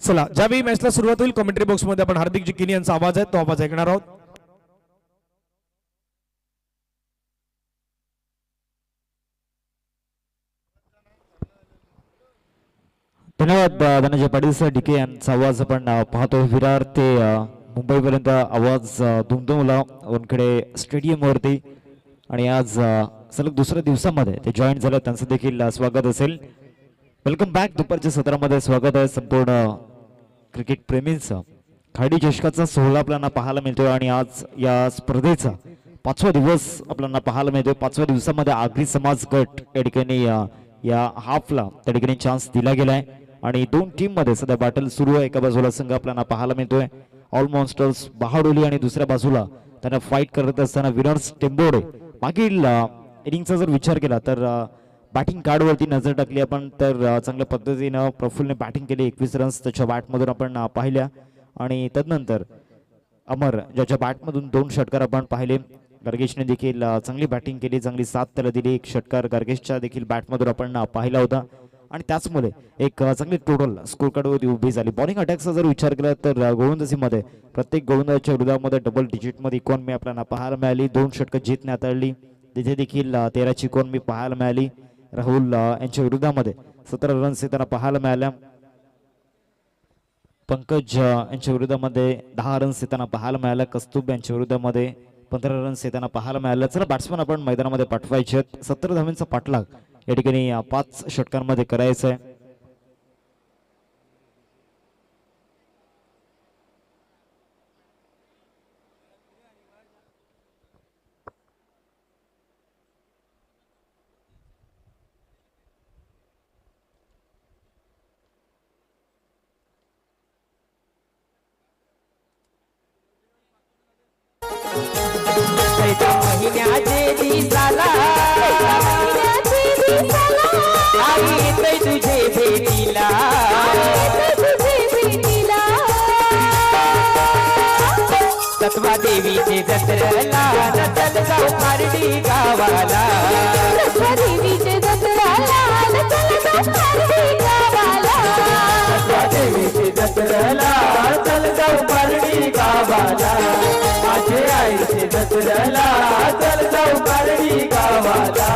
चला ज्यावेळी मॅचला सुरुवात होईल कमेंट्री बॉक्स मध्ये आपण हार्दिक जी किनी यांचा आवाज आहे तो आवाज ऐकणार आहोत. धन्यवाद धनंजय पाटील सर. DK यांचा आवाज आपण पाहतोय. विरार ते मुंबईपर्यंत आवाज दुमदुमला वानखेडे स्टेडियमवरती आणि आज सलग दुसऱ्या दिवसामध्ये ते जॉईन झाले, त्यांचं देखील स्वागत असेल. Welcome back. दुपारच्या सत्रामध्ये स्वागत आहे संपूर्ण क्रिकेट प्रेमींचं. खाडी चषकाचा सोहळा आपल्याला पाहायला मिळतोय आणि आज या स्पर्धेचा 5वा दिवस आपल्याला पाहायला मिळतोय. 5व्या दिवसामध्ये आगरी समाज गट या ठिकाणी या हाफला त्या ठिकाणी चान्स दिला गेलाय आणि दोन टीम मध्ये सध्या बॅटल सुरू आहे. एका बाजूला संघ आपल्याला पाहायला मिळतोय ऑल मॉन्स्टर्स बहाडोली आणि दुसऱ्या बाजूला त्यांना फाईट करत असताना विनर्स टेंबोडे. मागील इनिंगचा जर विचार केला तर बॅटिंग कार्डवरती नजर टाकली आपण तर चांगल्या पद्धतीनं प्रफुल्लने बॅटिंग केली. 21 रन्स त्याच्या बॅटमधून आपण पाहिल्या आणि तदनंतर अमर ज्याच्या बॅटमधून 2 षटकार आपण पाहिले. गार्गेशने देखील चांगली बॅटिंग केली, चांगली साथ त्याला दिली. 1 षटकार गार्गेशच्या देखील बॅटमधून आपण पाहिला होता आणि त्याचमुळे एक चांगली टोटल स्कोर कार्डवरती उभी झाली. बॉलिंग अटॅकचा जर विचार केला तर गोलंदाजीमध्ये प्रत्येक गोलंदाजाच्या विरोधामध्ये डबल डिजिटमध्ये इकॉनॉमी आपल्याला पाहायला मिळाली. 2 षटकं जीतने हाताळली. तिथे देखील 13ची इकॉनॉमी पाहायला मिळाली. राहुल यांच्या विरोधामध्ये 17 रन्स त्यांना पाहायला मिळाल्या. पंकज यांच्या विरोधामध्ये 10 रन्स त्यांना पाहायला मिळाल्या. कस्तुब यांच्या विरोधामध्ये 15 रन्स त्यांना पाहायला मिळाल्या. चला बॅट्समन आपण मैदानामध्ये पाठवायचे आहेत. 17 धावांचा पाठलाग या ठिकाणी 5 षटकांमध्ये करायचा आहे. तुझे भेटीला सत्वा देवीचे जत्रेला चल जाऊ पारडी गावाला. सत्वा देवीचे जत्रेला चल जाऊ पारडी गावाला. सत्वा देवीचे जत्रेला चल जाऊ पारडी गावाला. माझे आईचे जत्रेला चल जाऊ पारडी गावाला.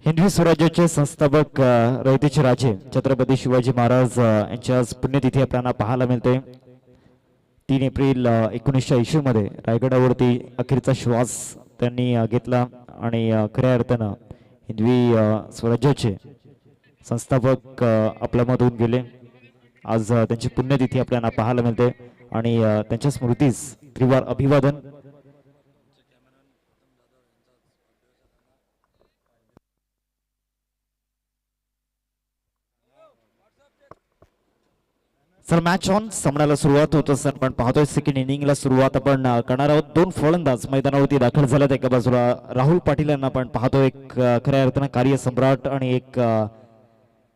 हिंदवी स्वराज्याचे संस्थापक रयतेचे राजे छत्रपती शिवाजी महाराज यांच्या आज पुण्यतिथी आपल्याला पाहायला मिळते. 3 एप्रिल 1980 मध्ये रायगडावरती अखेरचा श्वास त्यांनी घेतला आणि खऱ्या अर्थानं हिंदवी स्वराज्याचे संस्थापक आपल्यामधून गेले. आज त्यांची पुण्यतिथी आपल्याला पाहायला मिळते आणि त्यांच्या स्मृतीस त्रिवार अभिवादन. सर मॅच ऑन सामन्याला सुरुवात होत असताना आपण पाहतोय सेकंड इनिंगला सुरुवात आपण करणार आहोत. 2 फलंदाज मैदानावरती दाखल झालेत. एका बाजूला राहुल पाटील यांना आपण पाहतो, एक खऱ्या अर्थानं कार्यसम्राट आणि एक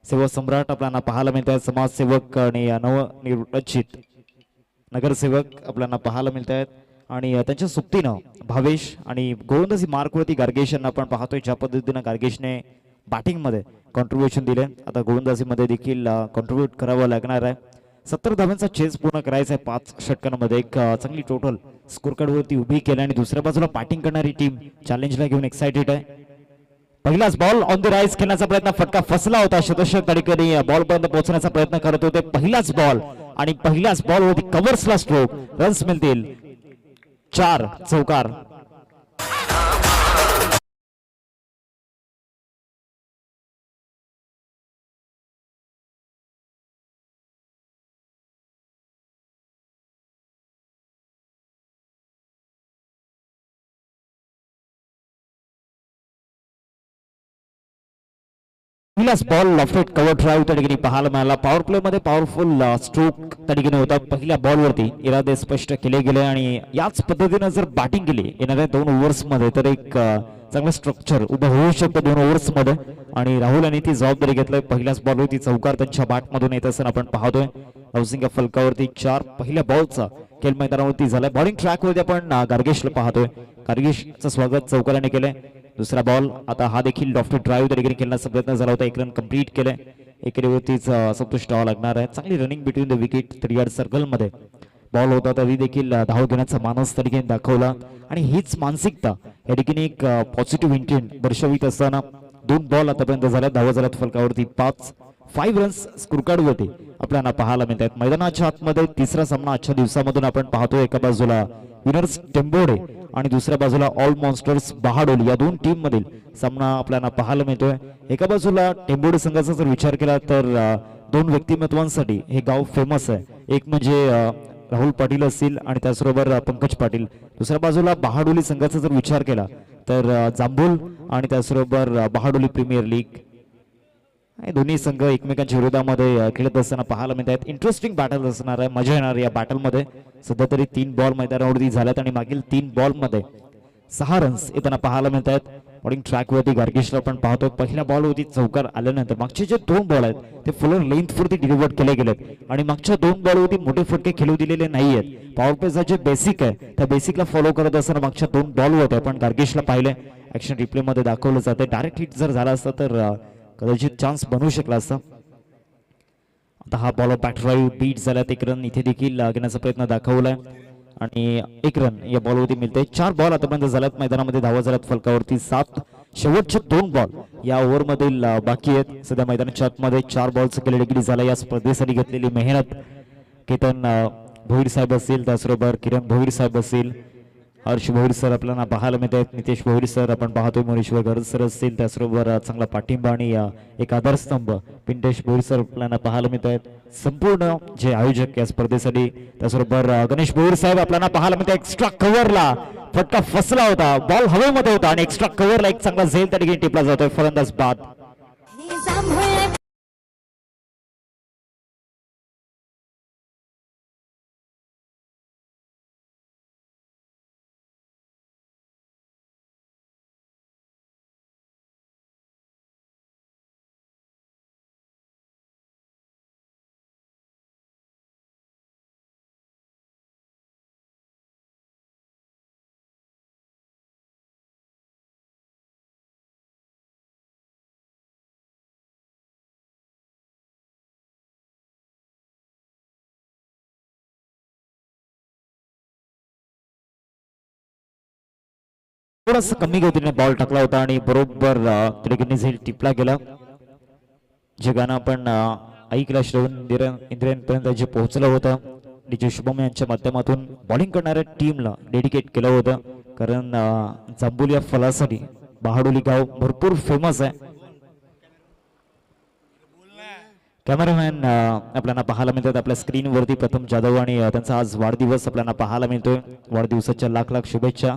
सेवा सम्राट आपल्याला पाहायला मिळत आहेत. समाजसेवक आणि नवनिर्वाचित नगरसेवक आपल्याला पाहायला मिळत आहेत आणि त्यांच्या सुप्तीनं भावेश आणि गोलंदाजी मार्कवरती गार्गेश यांना आपण पाहतोय. ज्या पद्धतीनं गार्गेशने बॅटिंगमध्ये कॉन्ट्रीब्युशन दिले, आता गोलंदाजीमध्ये देखील कॉन्ट्रीब्युट करावं लागणार आहे. 70 धावांचा चेस पूर्ण करायचा आहे 5 षटकांमध्ये. एक चांगली टोटल स्कोर कार्डवरती उभी केली आणि दुसऱ्या बाजूला बॅटिंग करणारी टीम चॅलेंजला घेऊन एक्साइटेड आहे. पहिलाच बॉल ऑन द राईज खेळण्याचा प्रयत्न, फटका फसला होता. शतशत तडीकरी बॉल पर्यंत पोहोचण्याचा प्रयत्न करत होते. पहिलाच बॉल आणि पहिल्याच बॉल वरती कव्हर्सला स्ट्रोक, रन्स मिळतील. 4 चौकार. पहिलाच बॉल लॉफ्टेड कव्हर ड्राईव्ह त्या ठिकाणी पाहायला मिळाला. पॉवर प्ले मध्ये पॉवरफुल स्ट्रोक त्या ठिकाणी होता. पहिल्या बॉलवरती इरादे स्पष्ट केले गेले आणि याच पद्धतीने जर बॅटिंग केली येणाऱ्या 2 ओव्हर्स मध्ये तर एक चांगलं स्ट्रक्चर उभं होऊ शकतं 2 ओव्हर्स मध्ये. आणि राहुल यांनी ती जबाबदारी घेतली. पहिल्याच बॉलवरती चौकार त्यांच्या बॅटमधून येत असताना आपण पाहतोय. हाऊसिंग फलकावरती 4 पहिल्या बॉलचा खेळ मैदानावरती झालाय. बॉलिंग ट्रॅकवरती आपण गार्गेशला पाहतोय. गार्गेशचं स्वागत चौकाराने केलंय. दुसरा बॉल आता हा देखील लॉफ्टेड ड्राईव्ह त्या ठिकाणी खेळण्याचा प्रयत्न झाला होता. 1 रन कंप्लीट केले. एकेरीवरतीच संतुष्ट व्हावं लागणार आहे. चांगली running between the wicket 3 yard circle मध्ये बॉल होता तरी देखील धाव घेण्याचा मानस त्या ठिकाणी दाखवला आणि हीच मानसिकता या ठिकाणी एक पॉझिटिव्ह इंटेंट दर्शवित असताना 2 बॉल आतापर्यंत झाल्या. धावा झाल्यात फलकावरती 5 रन्स स्कोरकार्डवरती आपल्याला पाहायला मिळत आहेत. मैदानाच्या आतमध्ये तिसरा सामना आजच्या दिवसामधून आपण पाहतोय. एका बाजूला विनर्स टेंबोडे आणि दुसऱ्या बाजूला ऑल मॉन्स्टर्स बहाडोली या 2 टीम मधील सामना आपल्याला पाहायला मिळतोय. एका बाजूला टेंबोडे संघाचा जर विचार केला तर 2 व्यक्तिमत्वांसाठी हे गाव फेमस आहे. एक म्हणजे राहुल पाटील असतील आणि त्याचबरोबर पंकज पाटील. दुसऱ्या बाजूला बहाडोली संघाचा जर विचार केला तर जांभूल आणि त्याचबरोबर बहाडोली प्रीमियर लीग हे दोन्ही संघ एकमेकांच्या विरोधामध्ये खेळत असताना पाहायला मिळत आहेत. इंटरेस्टिंग बॅटल असणार आहे. मजा येणार या बॅटलमध्ये. सध्या तरी 3 बॉल मैदानावरती झाल्यात आणि मागील 3 बॉल मध्ये 6 रन्स येताना पाहायला मिळत आहेत. बॉलिंग ट्रॅकवरती गार्गेशला आपण पाहतोय. पहिल्या बॉलवरती चौकार आल्यानंतर मागचे जे 2 बॉल आहेत ते फुलर लेंथवरती डिलिव्हर्ड केले गेलेत आणि मागच्या 2 बॉलवरती मोठे फटके खेळू दिलेले नाहीयेत. पॉवर प्लेचा जे बेसिक आहे त्या बेसिकला फॉलो करत असताना मागच्या 2 बॉलवरती आपण गार्गेशला पाहिले. ऍक्शन रिप्ले मध्ये दाखवलं जाते. डायरेक्ट हिट जर झाला असता तर कदाचित चान्स बनवू शकला असता. आता हा बॉल बॅक ड्राईव्ह बीट झाला. 1 रन इथे देखील घेण्याचा प्रयत्न दाखवलाय आणि 1 रन या बॉलवरती मिळते. 4 बॉल आतापर्यंत झाल्यात मैदानामध्ये. धावा झाल्यात फलकावरती 7. शेवटचे 2 बॉल या ओव्हर मधील बाकी आहेत. सध्या मैदानाच्या आतमध्ये 4 बॉलचं केले डिग्री झाला. या स्पर्धेसाठी घेतलेली मेहनत केतन भोईर साहेब असतील त्याचबरोबर किरण भोईर साहेब असतील हर्ष भोईर सर आपल्याला पाहायला मिळत आहेत. नितेश भोईर सर आपण पाहतोय. मोरेश्वर गरज सर असतील त्याचबरोबर चांगला पाठिंबा आणि एक आधारस्तंभ पिंटेश भोईर सर आपल्याला पाहायला मिळत आहेत. संपूर्ण जे आयोजक या स्पर्धेसाठी त्याचबरोबर गणेश भोईर साहेब आपल्याला पाहायला मिळत. एक्स्ट्रा कव्हरला फटका फसला होता. बॉल हवेमध्ये होता आणि एक्स्ट्रा कव्हरला एक चांगला झेल त्या ठिकाणी टिपला जातोय. फलंदाज बाद. थोडासा कमी गतीने बॉल टाकला होता आणि बरोबर त्रिगणी झेल टिपला गेला. जे गाणं आपण ऐकलं श्रवण इंद्रियांपर्यंत जे पोहोचलं होतं डीजे शुभम यांच्या माध्यमातून बॉलिंग करणाऱ्या टीमला डेडिकेट केलं होतं. कारण जांभूल या फलासाठी बहाडोली गाव भरपूर फेमस आहे. कॅमेरामॅन आपल्याला पाहायला मिळतात आपल्या स्क्रीनवरती प्रथम जाधव आणि त्यांचा आज वाढदिवस आपल्याला पाहायला मिळतोय. वाढदिवसाच्या लाख लाख शुभेच्छा.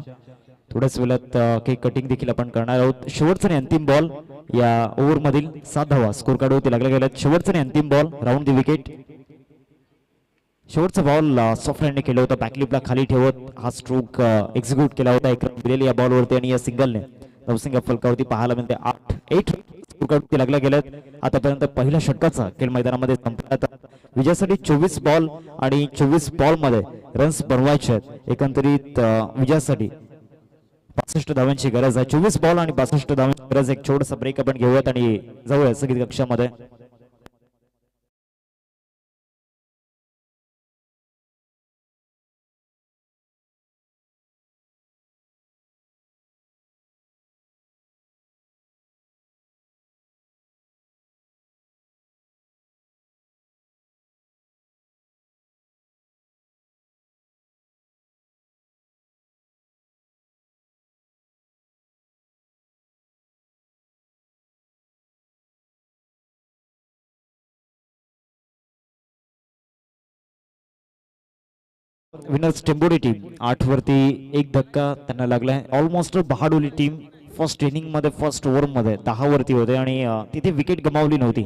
थोड्याच वेळात केक कटिंग देखील आपण करणार आहोत. शेवटचा आणि अंतिम बॉल या ओव्हर मधील 7 धावा स्कोर कार्डवरती लागल्या गेल्यात. शेवटचा आणि अंतिम बॉल राऊंड द विकेट. शेवटचा बॉल सॉफ्ट हँडने केला होता. बॅकलिपला खाली ठेवत हा स्ट्रोक एक्झिक्यूट केला होता. 1 रन दिलेली या बॉलवरती आणि या सिंगलने नवसिंग फलकावरती पाहायला मिळते. 8 स्कोर कार्डवरती लागल्या गेल्यात. आतापर्यंत पहिल्या षटकाचा खेळ मैदानामध्ये संपला. विजयासाठी 24 बॉल आणि 24 बॉल मध्ये रन्स बनवायचे आहेत. एकंदरीत विजयासाठी 65 धावांची गरज आहे. 24 बॉल आणि 65 धावांची गरज. एक छोटासा ब्रेक आपण घेऊयात आणि जाऊया संगीत कक्षामध्ये. विनर्स टेंबोडी टीम 8 वरती एक धक्का त्यांना लागलाय. ऑलमोस्ट बहाडोली टीम फर्स्ट इनिंग मध्ये फर्स्ट ओव्हर मध्ये 10 वरती होते आणि तिथे विकेट गमावली नव्हती.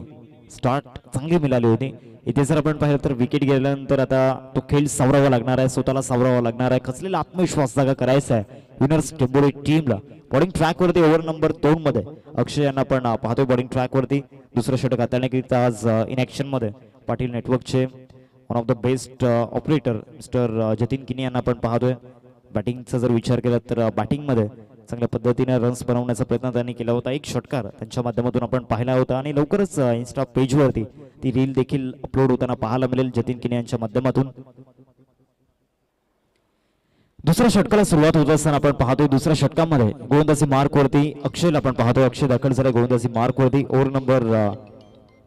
स्टार्ट चांगली मिळाली होती. इथे जर आपण पाहिलं तर विकेट गेल्यानंतर आता तो खेळ सावरावा लागणार आहे, स्वतःला सावरावा लागणार आहे. खचलेला आत्मविश्वास जागा करायचा आहे विनर्स टेंबोडी टीमला. बॉलिंग ट्रॅक वरती ओव्हर नंबर 2 मध्ये अक्षय यांना आपण पाहतोय बॉलिंग ट्रॅक वरती. दुसरं षटक हाताळण्याकरिता आज इन ऍक्शन मध्ये पाटील नेटवर्कचे one of the best operator mister Jatin किनी यांना आपण पाहतोय. बॅटिंगचा जर विचार केला तर बॅटिंगमध्ये चांगल्या पद्धतीने रन्स बनवण्याचा प्रयत्न त्यांनी केला होता. एक षटकार त्यांच्या माध्यमातून आपण पाहिला होता आणि लवकरच इन्स्टा पेजवरती ती रील देखील अपलोड होताना पाहायला मिळेल जतीन किनी यांच्या माध्यमातून. दुसऱ्या षटकाला सुरुवात होत असताना आपण पाहतोय दुसऱ्या षटकामध्ये गोलंदाजी मार्क वरती अक्षयला आपण पाहतोय. अक्षय दाखल झाला गोलंदाजी मार्क वरती ओव्हर नंबर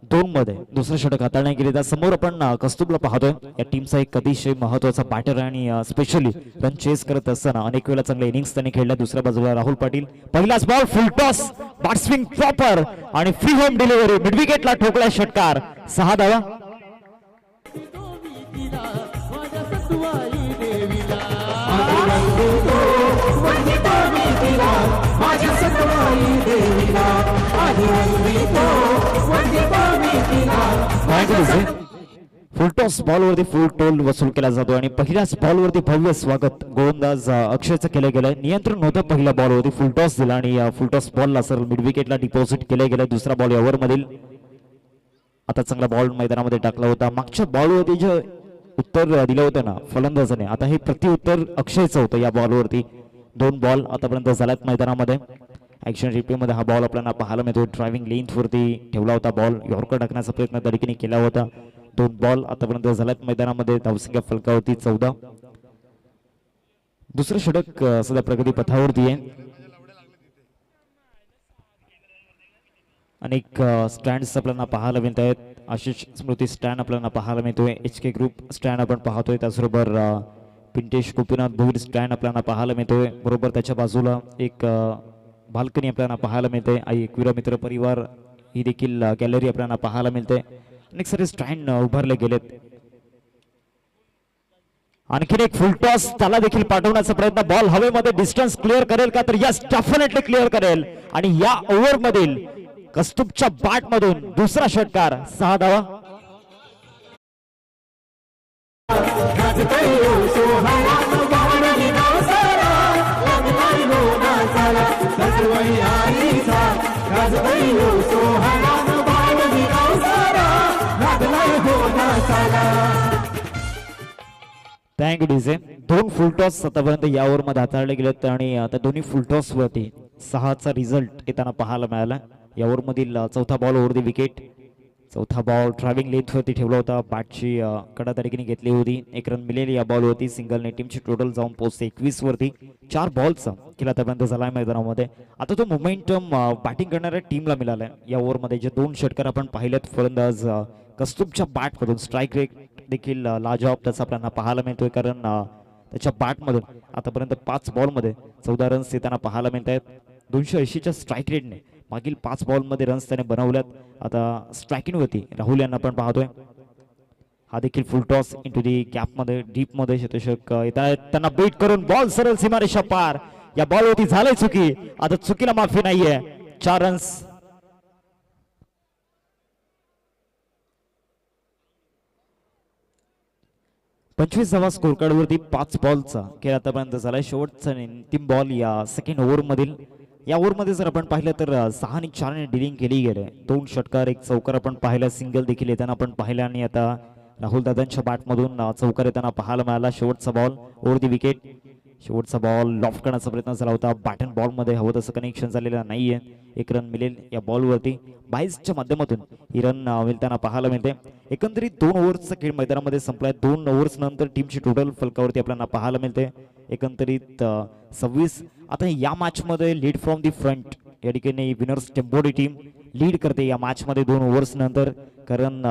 2 मध्ये. दुसरं षटक हाताळण्यात गेले त्या समोर आपण कस्तुबला पाहतोय. या टीमचा एक अतिशय महत्वाचा बॅटर आणि स्पेशली रन चेस करत असताना अनेक वेळा चांगले इनिंग्स त्यांनी खेळल्या. दुसऱ्या बाजूला राहुल पाटील पहिलाच बॉल फुल टॉस बॅट स्विंग प्रॉपर आणि फ्री होम डिलिव्हरी मिड विकेटला ठोकला षटकार. 6 धावा. फुल टॉस बॉल वरती फुल टोल वसूल केला जातो आणि पहिल्याच बॉल वरती भव्य स्वागत गोलंदाज अक्षयचं केलं गेलं. नियंत्रण होतं पहिल्या बॉल वरती फुल टॉस दिला आणि फुल टॉस बॉलला सर मिड विकेटला डिपॉझिट केलं गेलं. दुसरा बॉल ओव्हर मधील आता चांगला बॉल मैदानामध्ये टाकला होता. मागच्या बॉल वरती जे उत्तर दिलं होतं ना फलंदाजाने आता हे प्रत्युत्तर अक्षयचं होतं. या बॉल वरती 2 बॉल आतापर्यंत झाल्यात मैदानामध्ये. ऍक्शन रिप्ले मध्ये हा बॉल आपल्याला पाहायला मिळतो. ड्रायव्हिंग लेंथ वरती ठेवला होता बॉल. यॉर्कर टाकण्याचा प्रयत्न त्या ठिकाणी केला होता. 2 बॉल आतापर्यंत झाल्यात मैदानामध्ये. धावसंख्या फलकावरती 14. दुसरं षटक सध्या प्रगती पथावरती आहे. अनेक स्टँड्स आपल्याला पाहायला मिळत आहेत. आशिष स्मृती स्टँड आपल्याला पाहायला मिळतोय. HK ग्रुप स्टँड आपण पाहतोय. त्याचबरोबर पिंटेश गोपीनाथ भोईर स्टँड आपल्याला पाहायला मिळतोय. बरोबर त्याच्या बाजूला एक बाल्कनी आपल्याला पाहायला मिळते. आई एकविरा मित्र परिवार ही देखील गॅलरी आपल्याला पाहायला मिळते. अनेक सारे स्टँड उभारले गेलेत. आणखीन एक फुल टॉस त्याला देखील पाठवण्याचा प्रयत्न. बॉल हवेमध्ये डिस्टन्स क्लिअर करेल का तर यस डेफिनेटली क्लिअर करेल आणि या ओव्हर मधील कस्तुबच्या बॅट मधून दुसरा षटकार. 6 धावा. Thank you DJ. 2 full toss आतापर्यंत या ओव्हर मध्ये हाताळले गेलेत आणि त्या दोन्ही फुल टॉस वरती 6चा रिझल्ट येताना पाहायला मिळाला. या ओव्हर मधील चौथा बॉल ओव्हर दी विकेट. चौथा बॉल ड्रायव्हिंग लेंथ वरती ठेवला होता. बॅटची कडा तारीखीने घेतली होती. 1 रन मिळेल या बॉल वरती. सिंगलने टीमची टोटल जाऊन पोहोचते 21 वरती. 4 बॉलचा खेळ आतापर्यंत झालाय मैदानामध्ये. आता तो मोमेंटम बॅटिंग करणाऱ्या टीमला मिळालाय. या ओव्हर मध्ये जे 2 षटकार आपण पाहिलेत फलंदाज कस्तुबच्या बॅट मधून स्ट्राईक रेट देखील लाजवाब त्याचा आपल्याला पाहायला मिळतोय. कारण त्याच्या बॅट मधून आतापर्यंत 5 बॉल मध्ये 14 रन्स येताना पाहायला मिळत आहेत. 280च्या स्ट्राईक रेटने मागील 5 बॉल मध्ये रन्स त्याने बनवल्यात. आता स्ट्रायकिंग वरती राहुल यांना आपण पाहतोय. हा देखील फुल टॉस इंटू दी गॅप मध्ये डीप मध्ये शतक येत आहेत. त्यांना बीट करून बॉल सरळ सीमारेषा पार. या बॉल वरती झालंय चुकी. आता चुकीला माफी नाहीये. 4 रन्स. पंचवीस धावा स्कोर कार्ड वरती 5 बॉलचा खेळ आतापर्यंत झालाय. शेवटचा अंतिम बॉल या सेकंड ओव्हर मधील. या ओव्हर मध्ये जर आपण पाहिलं तर 6 आणि 4 ने डिलिंग केली गेले. 2 षटकार 1 चौकार आपण पाहिला. सिंगल देखील येताना आपण पाहिला आणि आता राहुल दादांच्या बॅट मधून चौकार येताना पाहायला मिळाला. शेवटचा बॉल ओव्हर दी विकेट. शेवटचा बॉल लॉफ्ट करण्याचा प्रयत्न झाला होता. बॅट अँड बॉल मध्ये हवं तसं कनेक्शन झालेलं नाहीये. 1 रन मिळेल या बॉल वरती. 22च्या माध्यमातून ही रन मिळताना पाहायला मिळते. एकंदरीत 2 ओव्हर्सचा खेळ मैदानामध्ये संपलाय. 2 ओव्हर्स नंतर टीमची टोटल फलकावरती आपल्याला पाहायला मिळते. एकंदरीत 26. आता या मॅच मध्ये लीड फ्रॉम दी फ्रंट या ठिकाणी विनर्स टेंबोडी टीम लीड करते या मॅच मध्ये 2 ओव्हर्स नंतर. कारण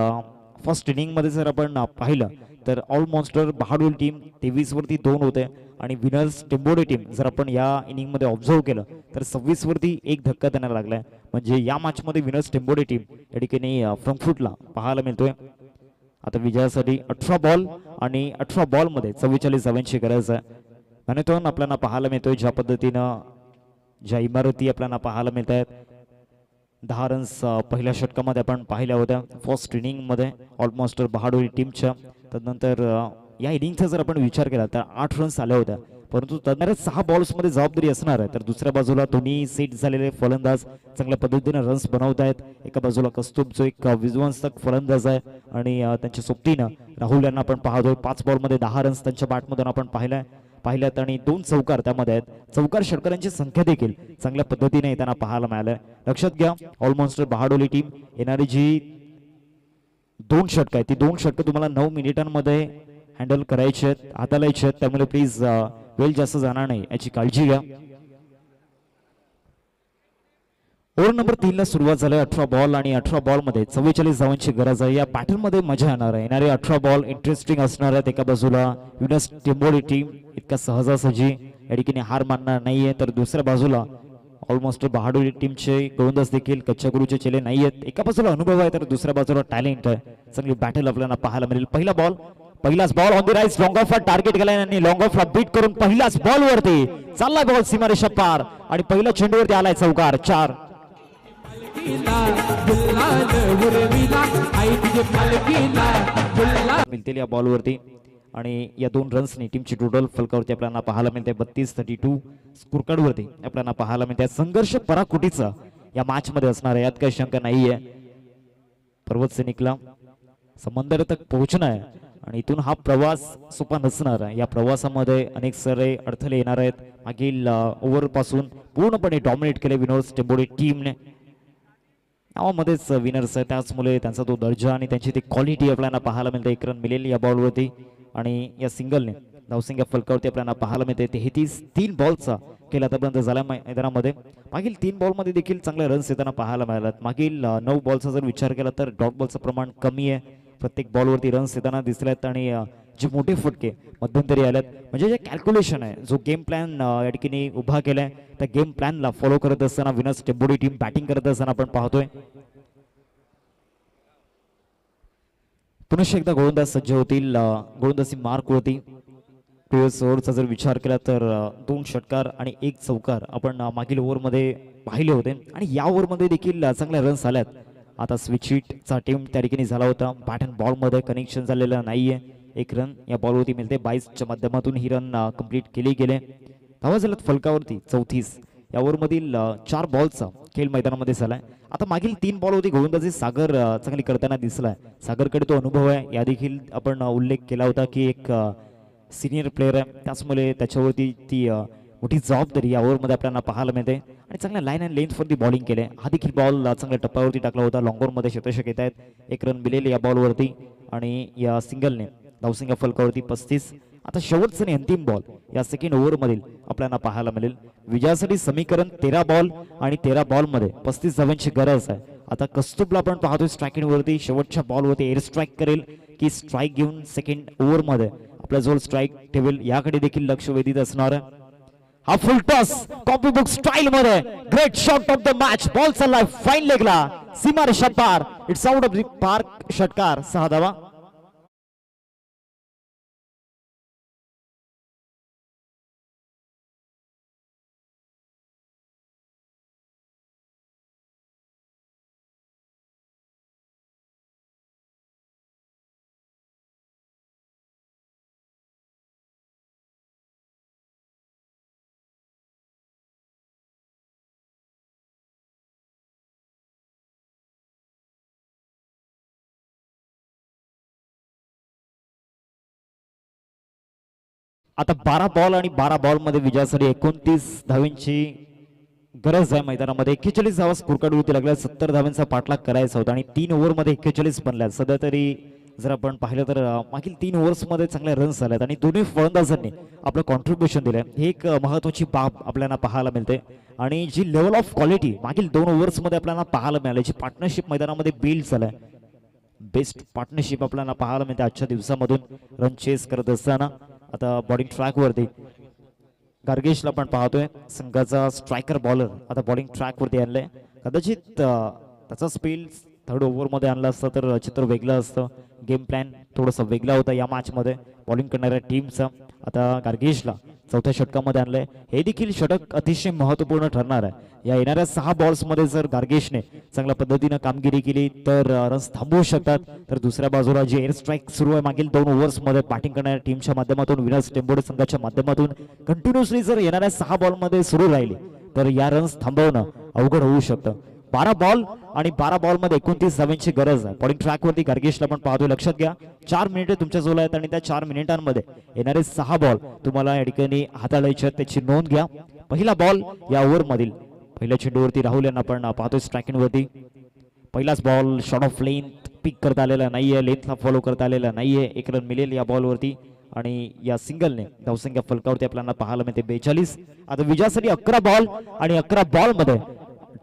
फर्स्ट इनिंग मध्ये जर आपण पाहिलं तर ऑलमोस्ट बहाडोली टीम 23 वरती 2 होते आणि विनर्स टेंबोडी टीम जर आपण या इनिंग मध्ये ऑब्झर्व केलं तर 26 वरती 1 धक्का त्यांना लागलाय. म्हणजे या मॅच मध्ये विनर्स टेंबोडी टीम या ठिकाणी फ्रंट फुटला पाहायला मिळतोय. आता विजयासाठी 18 बॉल आणि 18 बॉल मध्ये 44 धावांची गरज आहे. म्हणून आपल्याला पाहायला मिळतोय ज्या पद्धतीनं ज्या इमारती आपल्याला पाहायला मिळत आहेत. 10 रन्स पहिल्या षटकामध्ये आपण पाहिल्या होत्या फर्स्ट इनिंगमध्ये ऑलमोस्ट बहाडोली टीमच्या. तदनंतर या इनिंगचा जर आपण विचार केला तर 8 रन्स आल्या होत्या, परंतु तदनंतर 6 बॉल्समध्ये जबाबदारी असणार आहे. तर दुसऱ्या बाजूला दोन्ही सेट झालेले फलंदाज चांगल्या पद्धतीने रन्स बनवत आहेत. एका बाजूला कस्तुब जो एक विध्वंसक फलंदाज आहे आणि त्यांच्या सोबतीनं राहुल यांना आपण पाहतोय. 5 बॉलमध्ये 10 रन्स त्यांच्या बॅटमधून आपण पाहिल्यात आणि 2 चौकार त्यामध्ये आहेत. चौकार षटकारांची संख्या देखील चांगल्या पद्धतीने त्यांना पाहायला मिळाल्या. लक्षात घ्या ऑलमोस्ट बहाडोली टीम येणारी जी 2 षटक आहेत ती 2 षटक तुम्हाला 9 मिनिटांमध्ये हँडल करायचे आहेत, हाताळायचे आहेत. त्यामुळे प्लीज वेळ जास्त जाणार नाही याची काळजी घ्या. ओव्हर नंबर 3 ला सुरुवात झाली. 18 बॉल आणि 18 बॉल मध्ये 44 धावांची गरज आहे. या पॅटर्न मध्ये मजा येणार आहे. येणारे 18 बॉल इंटरेस्टिंग असणार आहेत. एका बाजूला विनर्स टेंबोली टीम इतका सहजासहजी या ठिकाणी हार मानणार नाहीये, तर दुसऱ्या बाजूला ऑलमोस्ट बहाडोली टीमचे गोलंदाज देखील कच्च्या गुरुचे चेले नाही आहेत. एका बाजूला अनुभव आहे तर दुसऱ्या बाजूला टॅलेंट आहे. चांगली बॅटल आपल्याला पाहायला मिळेल. पहिलाच ball on the right long ऑफला टार्गेट केला आणि लॉंग ऑफला बीट करून पहिलाच बॉल वरती चालला बॉल सीमारेषा पार आणि पहिल्या चेंडूवरती आलाय चौकार. 4 मिळतील या बॉलवरती आणि या 2 रन्सनी टीमची टोटल फलकावरती आपल्याला पाहायला मिळते 32-32 स्कोर कार्ड वरती आपल्याला पाहायला मिळते. संघर्ष पराकुटीचा या मॅच मध्ये असणार आहे, यात काही शंका नाहीये. पर्वत सैनिकला समंदर तक पोहोचणं आहे आणि इथून हा प्रवास सोपा नसणार आहे. या प्रवासामध्ये अनेक सारे अडथळे येणार आहेत. मागील ओव्हर पासून पूर्णपणे डॉमिनेट केले विनोद टेंबोडे टीमने. नावामध्येच विनर्स आहे, त्याचमुळे त्यांचा तो दर्जा आणि त्यांची ती क्वालिटी आपल्याला पाहायला मिळते. 1 रन मिळेल या बॉलवरती आणि या सिंगलने धावसंख्या फलकावरती आपल्याला पाहायला मिळते. 33 बॉलचा केला आतापर्यंत झाला मैदानामध्ये. मागील 3 बॉलमध्ये देखील चांगले रन्स येताना पाहायला मिळालात. मागील 9 बॉलचा जर विचार केला तर डॉट बॉलचं प्रमाण कमी आहे. प्रत्येक बॉलवरती रन्स येताना दिसलेत आणि जे मोठे फटके मध्यंतरी आल्यात. म्हणजे जे कॅल्क्युलेशन आहे, जो गेम प्लॅन या ठिकाणी उभा केलाय, त्या गेम प्लॅनला फॉलो करत असताना विनर्स टेंबोडी टीम बॅटिंग करत असताना आपण पाहतोय. पुनश्च एकदा गोलंदाज सज्ज होतील. गोलंदाजी मार्क होती. प्रिव्हियस ओव्हरचा जर विचार केला तर 2 षटकार आणि 1 चौकार आपण मागील ओव्हरमध्ये पाहिले होते आणि या ओव्हरमध्ये देखील चांगल्या रन्स आल्यात. आता स्विच हिटचा टीम त्या ठिकाणी झाला होता. बॅट अँड बॉलमध्ये कनेक्शन झालेलं नाहीये. 1 रन या बॉलवरती मिळते. 22च्या माध्यमातून ही रन कंप्लीट केली गेले. धावा झाल्यात फलकावरती 34. या ओव्हरमधील 4 बॉलचा खेळ मैदानामध्ये झालाय. आता मागील 3 बॉल होती गोलंदाजी सागर चांगली करताना दिसलाय. सागरकडे तो अनुभव आहे, या देखील आपण उल्लेख केला होता की एक सिनियर प्लेअर आहे, त्याचमुळे त्याच्यावरती ती मोठी जबाबदारी या ओव्हरमध्ये आपल्याला पाहायला मिळते. आणि चांगल्या लाईन अँड लेंथवरती बॉलिंग केले. हा देखील बॉल चांगल्या टप्प्यावरती टाकला होता. लॉंग ओव्हरमध्ये शतक येत आहेत. 1 रन मिळेल या बॉलवरती आणि या सिंगलने धावसंख्या फलकावरती 35. आता शेवटचा आणि अंतिम बॉल या सेकंड ओव्हरमधील आपल्याला पाहायला मिळेल. विजयासाठी समीकरण 13 बॉल आणि 13 बॉलमध्ये 35 धावांची गरज आहे. आता कस्तुबला आपण पाहतोय स्ट्रायकिंग वरती शेवटच्या बॉलवरती एअर स्ट्राईक करेल की स्ट्राईक घेऊन सेकंड ओव्हरमध्ये आपल्या जवळ स्ट्राईक ठेवेल, याकडे देखील लक्ष वेधित असणार आहे. हा full toss copy book style मध्ये great shot of the match. Ball चाललाय फाईन लेगला सीमारेषा पार. It's out of the park. षटकार 6 धावा. आता 12 बॉल आणि 12 बॉल मध्ये विजयासाठी 29 धावांची गरज आहे मैदानामध्ये. 41 धावा स्कोर कार्ड वरती लागल्या. 70 धावांचा पाठलाग करायचा होता आणि 3 ओव्हरमध्ये 41 बनल्या. सध्या तरी जर आपण पाहिलं तर मागील 3 ओव्हर्समध्ये चांगले रन्स आलेत आणि दोन्ही फलंदाजांनी आपलं कॉन्ट्रीब्युशन दिलंय. ही एक महत्वाची बाब आपल्याला पाहायला मिळते. आणि जी लेवल ऑफ क्वालिटी मागील 2 ओव्हर्समध्ये आपल्याला पाहायला मिळाली, जी पार्टनरशिप मैदानामध्ये बिल्ड झालाय, बेस्ट पार्टनरशिप आपल्याला पाहायला मिळते आजच्या दिवसामधून रन चेस करत असताना. आता बॉलिंग ट्रॅक वरती गार्गेशला आपण पाहतोय, संघाचा स्ट्रायकर बॉलर आता बॉलिंग ट्रॅक वरती आणलंय. कदाचित त्याचा स्पेल 3rd ओव्हरमध्ये आणला असता तर चित्र वेगळं असतं. गेम प्लॅन थोडासा वेगळा होता या मॅचमध्ये बॉलिंग करणाऱ्या टीमचा. आता गार्गेशला चौथ्या षटकामध्ये आणलंय. हे देखील षटक अतिशय महत्त्वपूर्ण ठरणार आहे. या येणाऱ्या 6 बॉल्समध्ये जर गार्गेशने चांगल्या पद्धतीनं कामगिरी केली तर रन्स थांबवू शकतात. तर दुसऱ्या बाजूला जे एअर स्ट्राईक सुरू आहे मागील 2 ओव्हर्समध्ये बॅटिंग करणाऱ्या टीमच्या माध्यमातून विनर्स टेंबोडे संघाच्या माध्यमातून कंटिन्युअसली जर येणाऱ्या 6 बॉलमध्ये सुरू राहिली तर या रन्स थांबवणं अवघड होऊ शकतं. 12 बॉल आणि 12 बॉलमध्ये 29 धावांची गरज आहे. बॉलिंग ट्रॅकवरती गार्गेशला पण पाहतोय. लक्षात घ्या 4 मिनिटे तुमच्या जवळ आहेत आणि त्या 4 मिनिटांमध्ये येणारे 6 बॉल तुम्हाला या ठिकाणी हाताळायचे आहेत, त्याची नोंद घ्या. पहिला बॉल या ओव्हरमधील पहिल्या चेंडूवरती राहुल यांना आपण पाहतोय स्ट्रायकिंगवरती. पहिलाच बॉल शॉर्ट ऑफ लेंथ पिक करता आलेला नाहीये, लेंथला फॉलो करता आलेला नाहीये. 1 रन मिळेल या बॉलवरती आणि या सिंगलने धावसंख्या फलकावरती आपल्याला पाहायला मिळते 42. आता विजयासाठी 11 बॉल आणि 11 बॉलमध्ये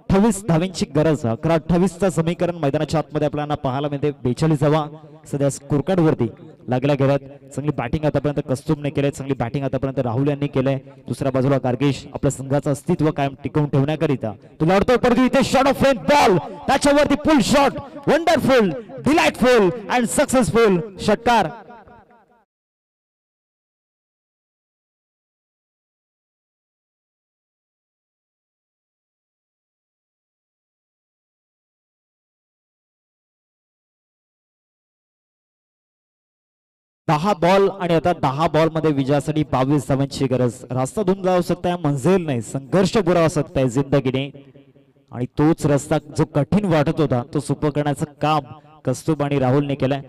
28 धावांची गरज. 11-28चं समीकरण मैदानाच्या आतमध्ये आपल्याला पाहायला मिळते. 42 धावा सध्या स्कोरकार्ड वरती लागल्या गेल्यात. चांगली बॅटिंग आतापर्यंत कस्तुबने केलंय, चांगली बॅटिंग आतापर्यंत राहुल यांनी केलंय. दुसऱ्या बाजूला गार्गेश आपल्या संघाचं अस्तित्व कायम टिकवून ठेवण्याकरिता तुला वाटतोय परंतु इथे शॉट ऑफ लेंथ बॉल त्याच्यावरती फुल shot, wonderful, delightful and successful षटकार. दहा बॉल आणि आता 10 बॉल मध्ये विजयासाठी 22 धावांची गरज. रास्ता धुंदला हो सकता है, मंजिल नाही, संघर्ष बुरा हो सकता है जिंदगीने. आणि तोच रस्ता जो कठीण वाटत होता तो सोपं करण्याचं काम कस्तुब आणि राहुलने केलंय.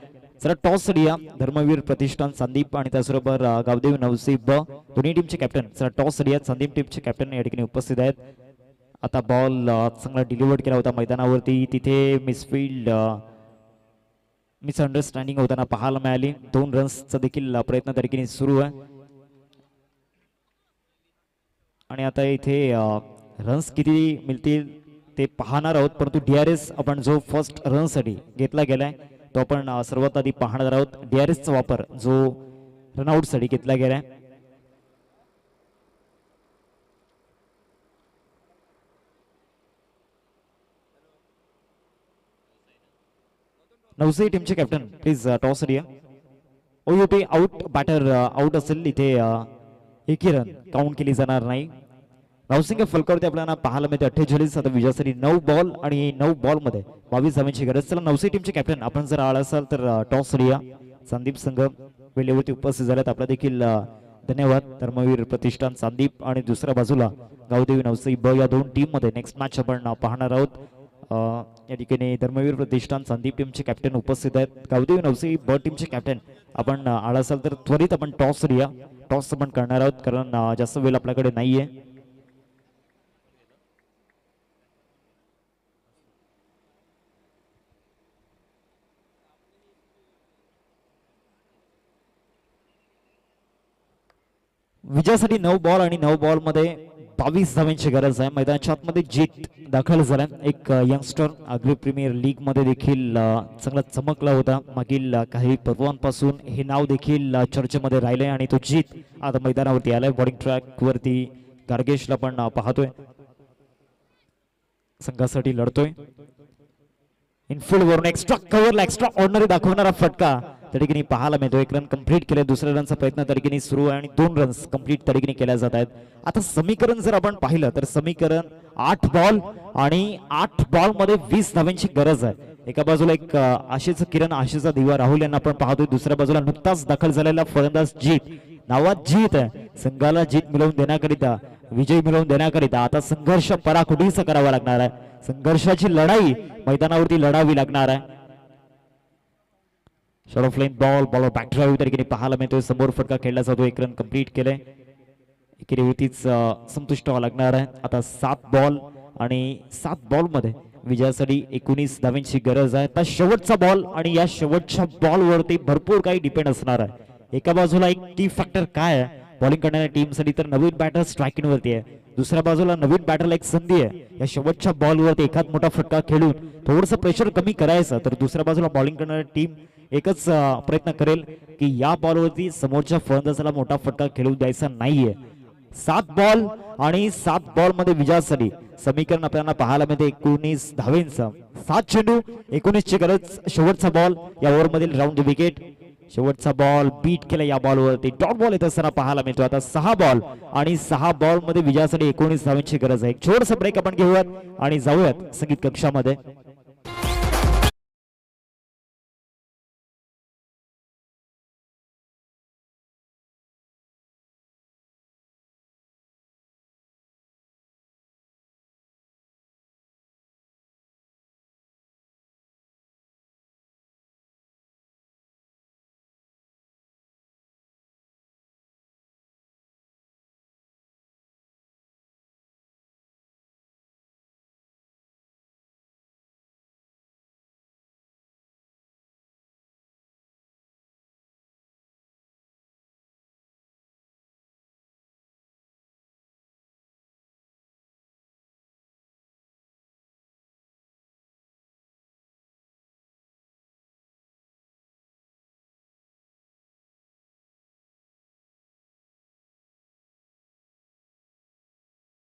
जरा टॉस लिया धर्मवीर प्रतिष्ठान संदीप आणि त्याचबरोबर गावदेव नवसीब दोन्ही टीमचे कॅप्टन. जरा टॉस लिया संदीप टीमचे कॅप्टन या ठिकाणी उपस्थित आहेत. आता बॉल चांगला डिलिव्हर्ड केला होता मैदानावरती, तिथे मिसफिल्ड मिसअंडरस्टँडिंग होताना पाहायला मिळाली. 2 रन्सचा देखील प्रयत्न त्या ठिकाणी सुरू आहे आणि आता इथे रन्स किती मिळतील ते पाहणार आहोत. परंतु DRS आपण जो फर्स्ट रनसाठी घेतला गेलाय तो आपण सर्वात आधी पाहणार आहोत. DRSचा वापर जो रनआउटसाठी घेतला गेलाय. नवसी टीमचे कॅप्टन प्लीज टॉस रिया. OUT आउट, बॅटर आउट असेल इथे 1 रन काउंट केली जाणार नाही. धावसंख्या फलकावरती आपल्याला पाहायला मिळते 48. आता विजयासाठी 9 बॉल आणि 9 बॉल मध्ये 22 धावांची गरज. चला नवसी टीमचे कॅप्टन आपण जर आला असाल तर टॉस रिया. संदीप संघ वेळेवरती उपस्थित झाल्यात, आपला देखील धन्यवाद. धर्मवीर प्रतिष्ठान संदीप आणि दुसऱ्या बाजूला गावदेवी नवसी ब या 2 टीम मध्ये नेक्स्ट मॅच आपण पाहणार आहोत. या ठिकाणी धर्मवीर प्रतिष्ठान संदीप टीमचे कॅप्टन उपस्थित आहेत. गावदेवी नवसी ब टीमचे कॅप्टन आपण आला असाल तर त्वरित आपण टॉस रिया. टॉस आपण करणार आहोत कारण जास्त वेळ आपल्याकडे नाहीये. विजयासाठी 9 बॉल आणि 9 बॉल मध्ये 22 धावांची गरज आहे. मैदानाच्या आतमध्ये जीत दाखल झालाय. एक यंगस्टर आग्री प्रीमियर लीग मध्ये देखील चांगला चमकला होता. मागील काही पर्वांपासून हे नाव देखील चर्चेमध्ये राहिले आणि तो जीत आता मैदानावरती आलाय. बॉलिंग ट्रॅक वरती गार्गेशला पण पाहतोय, संघासाठी लढतोय. इनफिल्ड वरून एक्स्ट्रा कव्हरला एक्स्ट्रा ऑर्डिनरी दाखवणारा फटका त्या ठिकाणी पाहायला मिळतो. 1 रन कंप्लीट केले. दुसऱ्या रनचा प्रयत्न त्या ठिकाणी सुरू आहे आणि 2 रन्स कंप्लीट त्या ठिकाणी केल्या जात आहेत. आता समीकरण जर आपण पाहिलं तर समीकरण 8 बॉल आणि 8 बॉल मध्ये 20 धावांची गरज आहे. एका बाजूला एक आशेचं किरण, आशेचा दिवा राहुल यांना आपण पाहतोय. दुसऱ्या बाजूला नुकताच दाखल झालेला फलंदाज जीत. नावात जीत आहे. संघाला जीत मिळवून देण्याकरिता, विजय मिळवून देण्याकरिता आता संघर्ष पराकुटीचा करावा लागणार आहे. संघर्षाची लढाई मैदानावरती लढावी लागणार आहे. Short of length ball, bowler back drive त्या ठिकाणी पाहायला मिळतोय. समोर फटका खेळला जातो. 1 रन कंप्लीट केलंय. एकेरीवरतीच संतुष्ट व्हावं लागणार आहे. आता 7 बॉल आणि 7 बॉल मध्ये विजयासाठी 19 धावांची गरज आहे. आता शेवटचा बॉल आणि या शेवटच्या बॉल वरती भरपूर काही डिपेंड असणार आहे. एका बाजूला एक की फॅक्टर काय आहे बॉलिंग करणाऱ्या टीमसाठी तर नवीन बॅटर स्ट्रायकिंग वरती आहे. दुसऱ्या बाजूला नवीन बॅटरला एक संधी आहे या शेवटच्या बॉलवरती एखाद मोठा फटका खेळून थोडंसं प्रेशर कमी करायचं. तर दुसऱ्या बाजूला बॉलिंग करणारी टीम एकच प्रयत्न करेल की या बॉलवरती समोरच्या फलंदाजाला मोठा फटका खेळू द्यायचा नाहीये. 7 बॉल आणि 7 बॉल मध्ये विजयासाठी समीकरण आपल्याला पाहायला मिळते 19 धावेंचं. 7 चेंडू 19 ची गरज. शेवटचा बॉल या ओव्हर मधील राऊंड द विकेट. शेवटचा बॉल बीट केला या बॉलवरती. डॉट बॉल येत असताना पाहायला मिळतो. आता 6 बॉल आणि 6 बॉल मध्ये विजयासाठी 19 धावांची गरज आहे. एक छोटसा ब्रेक आपण घेऊयात आणि जाऊयात संगीत कक्षामध्ये.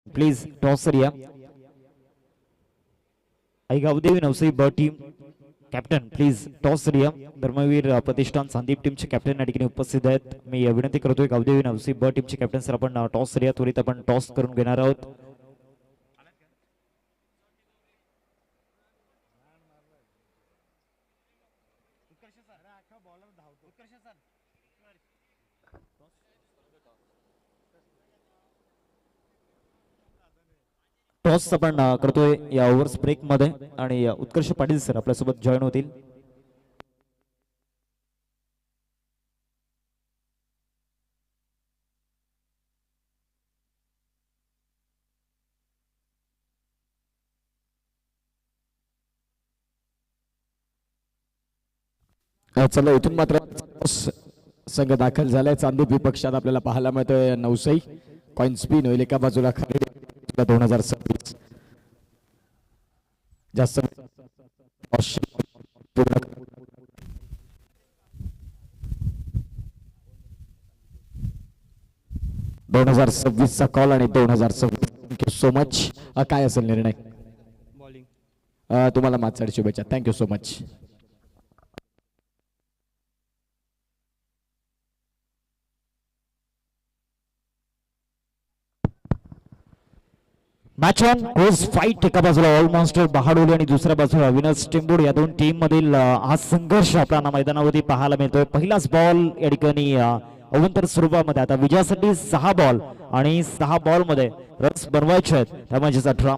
प्लीज टॉस या. आई गावदेवी नवसाई ब टीम कॅप्टन प्लीज टॉस या. धर्मवीर प्रतिष्ठान संदीप टीमचे कॅप्टन या ठिकाणी उपस्थित आहेत. मी विनंती करतोय गावदेवी नवसाई ब टीमचे कॅप्टन सर आपण टॉस या. त्वरित आपण टॉस करून घेणार आहोत. टॉस आपण करतोय या ओव्हर्स ब्रेक मध्ये आणि उत्कर्ष पाटील सर आपल्यासोबत जॉईन होतील. चला इथून मात्र संघ दाखल झालाय. चांदूप विपक्षात आपल्याला पाहायला मिळतोय नवसाई. कॉइन स्पिन होईल एका बाजूला खाली 2026 जास्त पूर्ण 2026 चा कॉल आणि 2026. Thank you so much. काय असेल निर्णय? बॉलिंग. तुम्हाला मागच्या शुभेच्छा. Thank you so much. Match on close fight. एका बाजूला ऑलमॉस्ट बहाडोली आणि दुसऱ्या बाजूला विनर्स टेंबूड या दोन टीम मधील हा संघर्ष आपल्याला मैदानावरती पाहायला मिळतोय. पहिलाच बॉल या ठिकाणी अवंतर स्वरूपामध्ये. आता विजयासाठी 6 बॉल आणि 6 बॉल मध्ये रन्स बनवायचे आहेत. त्यामुळे 18.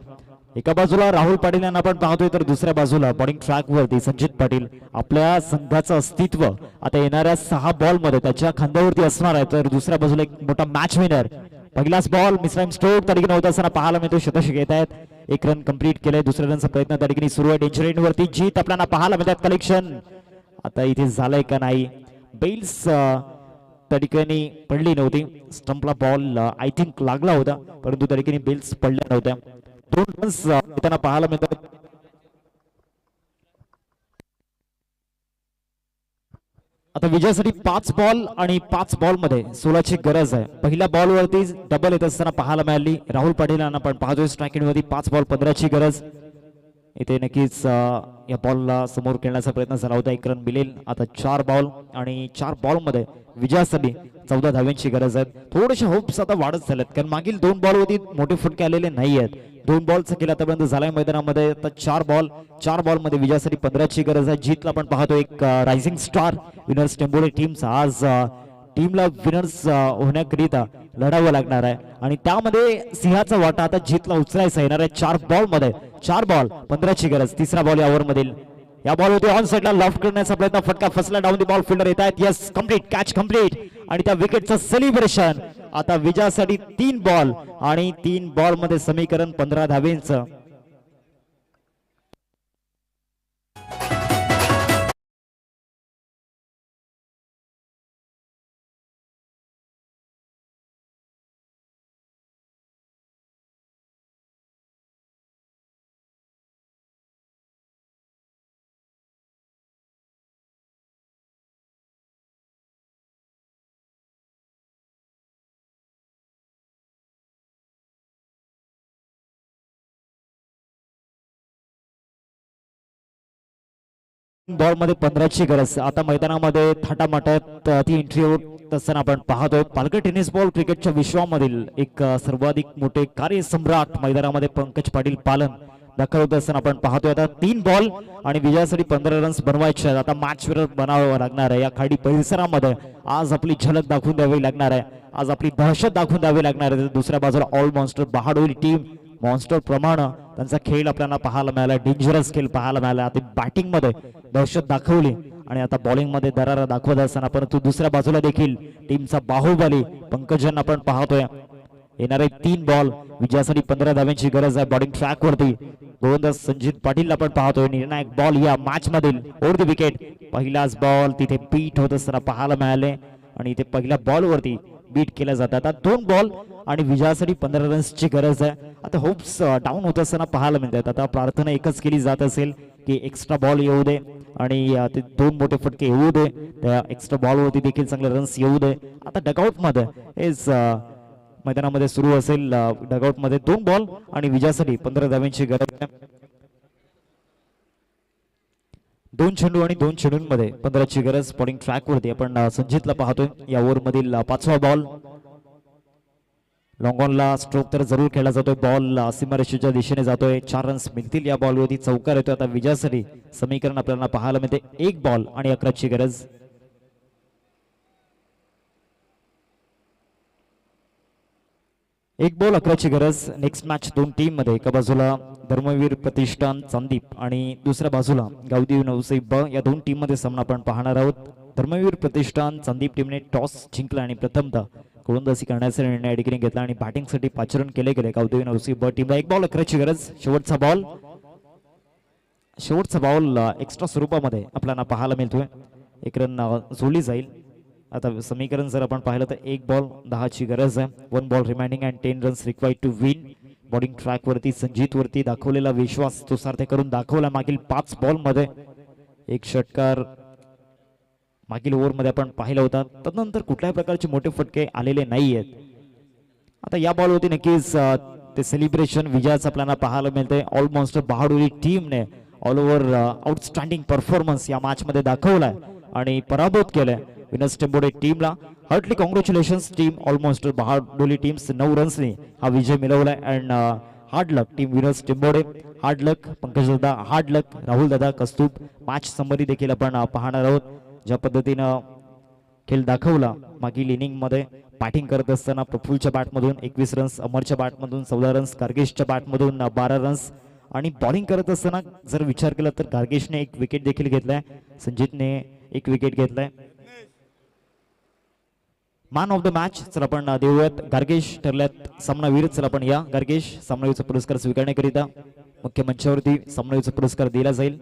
एका बाजूला राहुल पाटील यांना आपण पाहतोय तर दुसऱ्या बाजूला बॉलिंग ट्रॅक वरती संजित पाटील. आपल्या संघाचं अस्तित्व आता येणाऱ्या 6 बॉल मध्ये त्याच्या खांद्यावरती असणार आहे. तर दुसऱ्या बाजूला एक मोठा मॅच विनर. पहिलाच बॉल मिसलाइम स्ट्रोक त्या ठिकाणी होत असताना पाहायला मिळतो. शतक घेत आहेत. 1 रन कंप्लीट केलंय. दुसऱ्या रनचा प्रयत्न त्या ठिकाणी सुरू आहे. डेंजर एंड वरती जीत आपल्याला पाहायला मिळतात. कलेक्शन आता इथे झालंय का नाही. बेल्स त्या ठिकाणी पडली नव्हती. स्टंपला बॉल आय थिंक लागला होता परंतु त्या ठिकाणी बेल्स पडल्या नव्हत्या. 2 रन्स त्यांना पाहायला मिळतात. आता विजयासाठी 5 बॉल आणि 5 बॉल मध्ये 16 ची गरज आहे. पहिल्या बॉल वरती डबल येत असताना पाहायला मिळाली. राहुल पाटील यांना आपण पाहतोय स्ट्रायकिंग वरती 5 बॉल 15 ची गरज. इथे नक्कीच या बॉलला समोर खेळण्याचा प्रयत्न झाला होता. 1 रन मिळेल. आता 4 बॉल आणि 4 बॉल मध्ये विजयासाठी 14 धाव्यांची गरज आहे. थोडेसे होप्स आता वाढत झालेत कारण मागील 2 बॉल वरती मोठे फटके आलेले नाही आहेत. 2 बॉलचा केला आतापर्यंत झालाय मैदानामध्ये. आता 4 बॉल मध्ये विजयासाठी 15 ची गरज आहे. जीतला आपण पाहतो एक रायझिंग स्टार विनर्स टेंबोली टीमचा. आज टीमला विनर्स होण्याकरिता लढावं लागणार आहे आणि त्यामध्ये सिंहाचा वाटा आता जीतला उचलायचा येणार आहे. 4 बॉल मध्ये 4 बॉल 15 ची गरज. तिसरा बॉल या ओव्हर मधील. या बॉल होते ऑन साइडला लॉफ्ट करण्याचा प्रयत्न. फटका फसला. Down the ball. फिल्डर येत आहेत. यस कंप्लीट कॅच कंप्लीट आणि त्या विकेटचं सेलिब्रेशन. आता विजयासाठी 3 बॉल आणि 3 बॉल मध्ये समीकरण 15 धावेंचं. बॉल मध्ये 15ची गरज. आता मैदानामध्ये थाटामाटात ती एंट्री होत असताना आपण पाहतोय पालघर टेनिस बॉल क्रिकेटच्या विश्वामधील एक सर्वाधिक मोठे कार्यसम्राट मैदानामध्ये पंकज पाटील पालन दाखल होत असताना आपण पाहतोय. आता 3 बॉल आणि विजयासाठी 15 रन्स बनवायचे आहेत. आता मॅच विनर बनावं लागणार आहे. या खाडी परिसरामध्ये आज आपली झलक दाखवून द्यावी लागणार आहे. आज आपली दहशत दाखवून द्यावी लागणार आहे. दुसऱ्या बाजूला ऑल मॉन्स्टर बहाडोली टीम मॉन्स्टर प्रमाणे त्यांचा खेळ आपल्याला पाहायला मिळाला. डेंजरस खेळ पाहायला मिळाला. आता बॅटिंग मध्ये दहशत दाखवली आणि आता बॉलिंग मध्ये दरारा दाखवत असताना परंतु दुसऱ्या बाजूला देखील टीमचा बाहुबली पंकजन आपण पाहतोय. येणारे 3 बॉल विजयासाठी 15 धाव्यांची गरज आहे. बॉलिंग ट्रॅक वरती गोलंदाज संजित पाटील आपण पाहतोय. निर्णायक बॉल या मॅच मधील ओव्हर द विकेट. पहिलाच बॉल तिथे बीट होत असताना पाहायला मिळाले आणि इथे पहिल्या बॉल वरती बीट केल्या जातात. आता 2 बॉल आणि विजयासाठी 15 रन्सची गरज आहे. आता होप्स डाऊन होत असताना पाहायला मिळतात. आता प्रार्थना एकच केली जात असेल की एक्स्ट्रा बॉल येऊ दे आणि ते 2 मोठे फटके येऊ दे. त्या एक्स्ट्रा बॉल वरती देखील चांगले रन्स येऊ दे. आता डगआउट मध्ये हेच मैदानामध्ये सुरू असेल. डगआउट मध्ये 2 बॉल आणि विजयासाठी 15 धाव्यांची गरज आहे. 2 चेंडू आणि 2 चेंडूंमध्ये 15ची गरज. बॉलिंग ट्रॅक वरती आपण संजितला पाहतोय. या ओव्हर मधील 5वा बॉल. लॉंग ऑनला स्ट्रोक तर जरूर खेळला जातोय. बॉल सीमारेषेच्या दिशेने जातोय. 4 रन्स मिळतील या बॉलवरती. चौकार येतोय. आता विजयासाठी समीकरण आपल्याला पाहायला मिळते. 1 बॉल आणि 11ची गरज. एक बॉल 11ची गरज. नेक्स्ट मॅच 2 टीम मध्ये. एका बाजूला धर्मवीर प्रतिष्ठान चांदीप आणि दुसऱ्या बाजूला गावदेवी नवसाई ब. या 2 टीम मध्ये सामना आपण पाहणार आहोत. धर्मवीर प्रतिष्ठान चांदीप टीमने टॉस जिंकला आणि प्रथमतः गोलंदाजी करण्याचा निर्णय या ठिकाणी घेतला आणि बॅटिंगसाठी पाचारण केले गेले. गावदेवी नवसाई ब टीमला 1 बॉल 11ची गरज. शेवटचा बॉल एक्स्ट्रा स्वरूपामध्ये आपल्याला पाहायला मिळतोय. 1 रन जोडली जाईल. आता समीकरण जर आपण पाहिलं तर 1 बॉल 10ची गरज आहे. 1 ball remaining and 10 runs required to win. Bowling track वरती संजित वरती दाखवलेला विश्वास तो सार्थ करून दाखवला. मागील 5 बॉल मध्ये 1 षटकार मागील ओव्हर मध्ये आपण पाहिला होता. तदनंतर कुठल्याही प्रकारचे मोठे फटके आलेले नाहीयेत. आता या बॉल वरती नक्कीच ते सेलिब्रेशन विजयाचं आपल्याला पाहायला मिळते. ऑल मॉन्स्टर बहाडोली टीमने ऑल ओव्हर आउटस्टँडिंग परफॉर्मन्स या मॅच मध्ये दाखवलाय आणि पराभूत केलाय विनस टेंबोडे टीमला. Heartly congratulations team all monster Bahadoli teams. 9 रन्सने हा विजय मिळवलाय. And hard luck team Venus Tembode. Hard luck Pankaj दादा. हार्ड लक राहुल दादा कस्तूप. मॅच समरी देखील आपण पाहणार आहोत. ज्या पद्धतीनं खेळ दाखवला मागील इनिंग मध्ये बॅटिंग करत असताना प्रफुल्लच्या बॅटमधून 21 रन्स, अमरच्या बॅटमधून 14 रन्स, गार्गेशच्या बॅटमधून 12 रन्स आणि बॉलिंग करत असताना जर विचार केला तर गार्गेशने 1 विकेट देखील घेतलाय. संजितने 1 विकेट घेतलाय. मॅन ऑफ द मॅच चल आपण देऊयात गार्गेश ठरल्यात सामनावीर. चल आपण या गार्गेश सामनावीरचा पुरस्कार स्वीकारण्याकरिता मुख्य मंचावरती सामनावीरचा पुरस्कार दिला जाईल.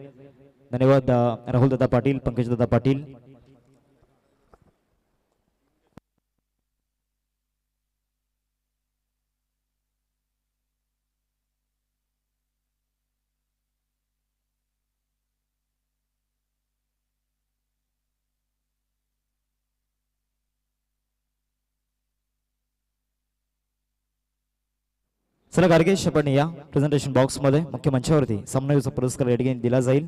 धन्यवाद राहुल दादा पाटील, पंकज दादा पाटील. चला गार्गेश आपण या प्रेझेंटेशन बॉक्स मध्ये मुख्य मंचावरती सामनावीरचा पुरस्कार या ठिकाणी दिला जाईल.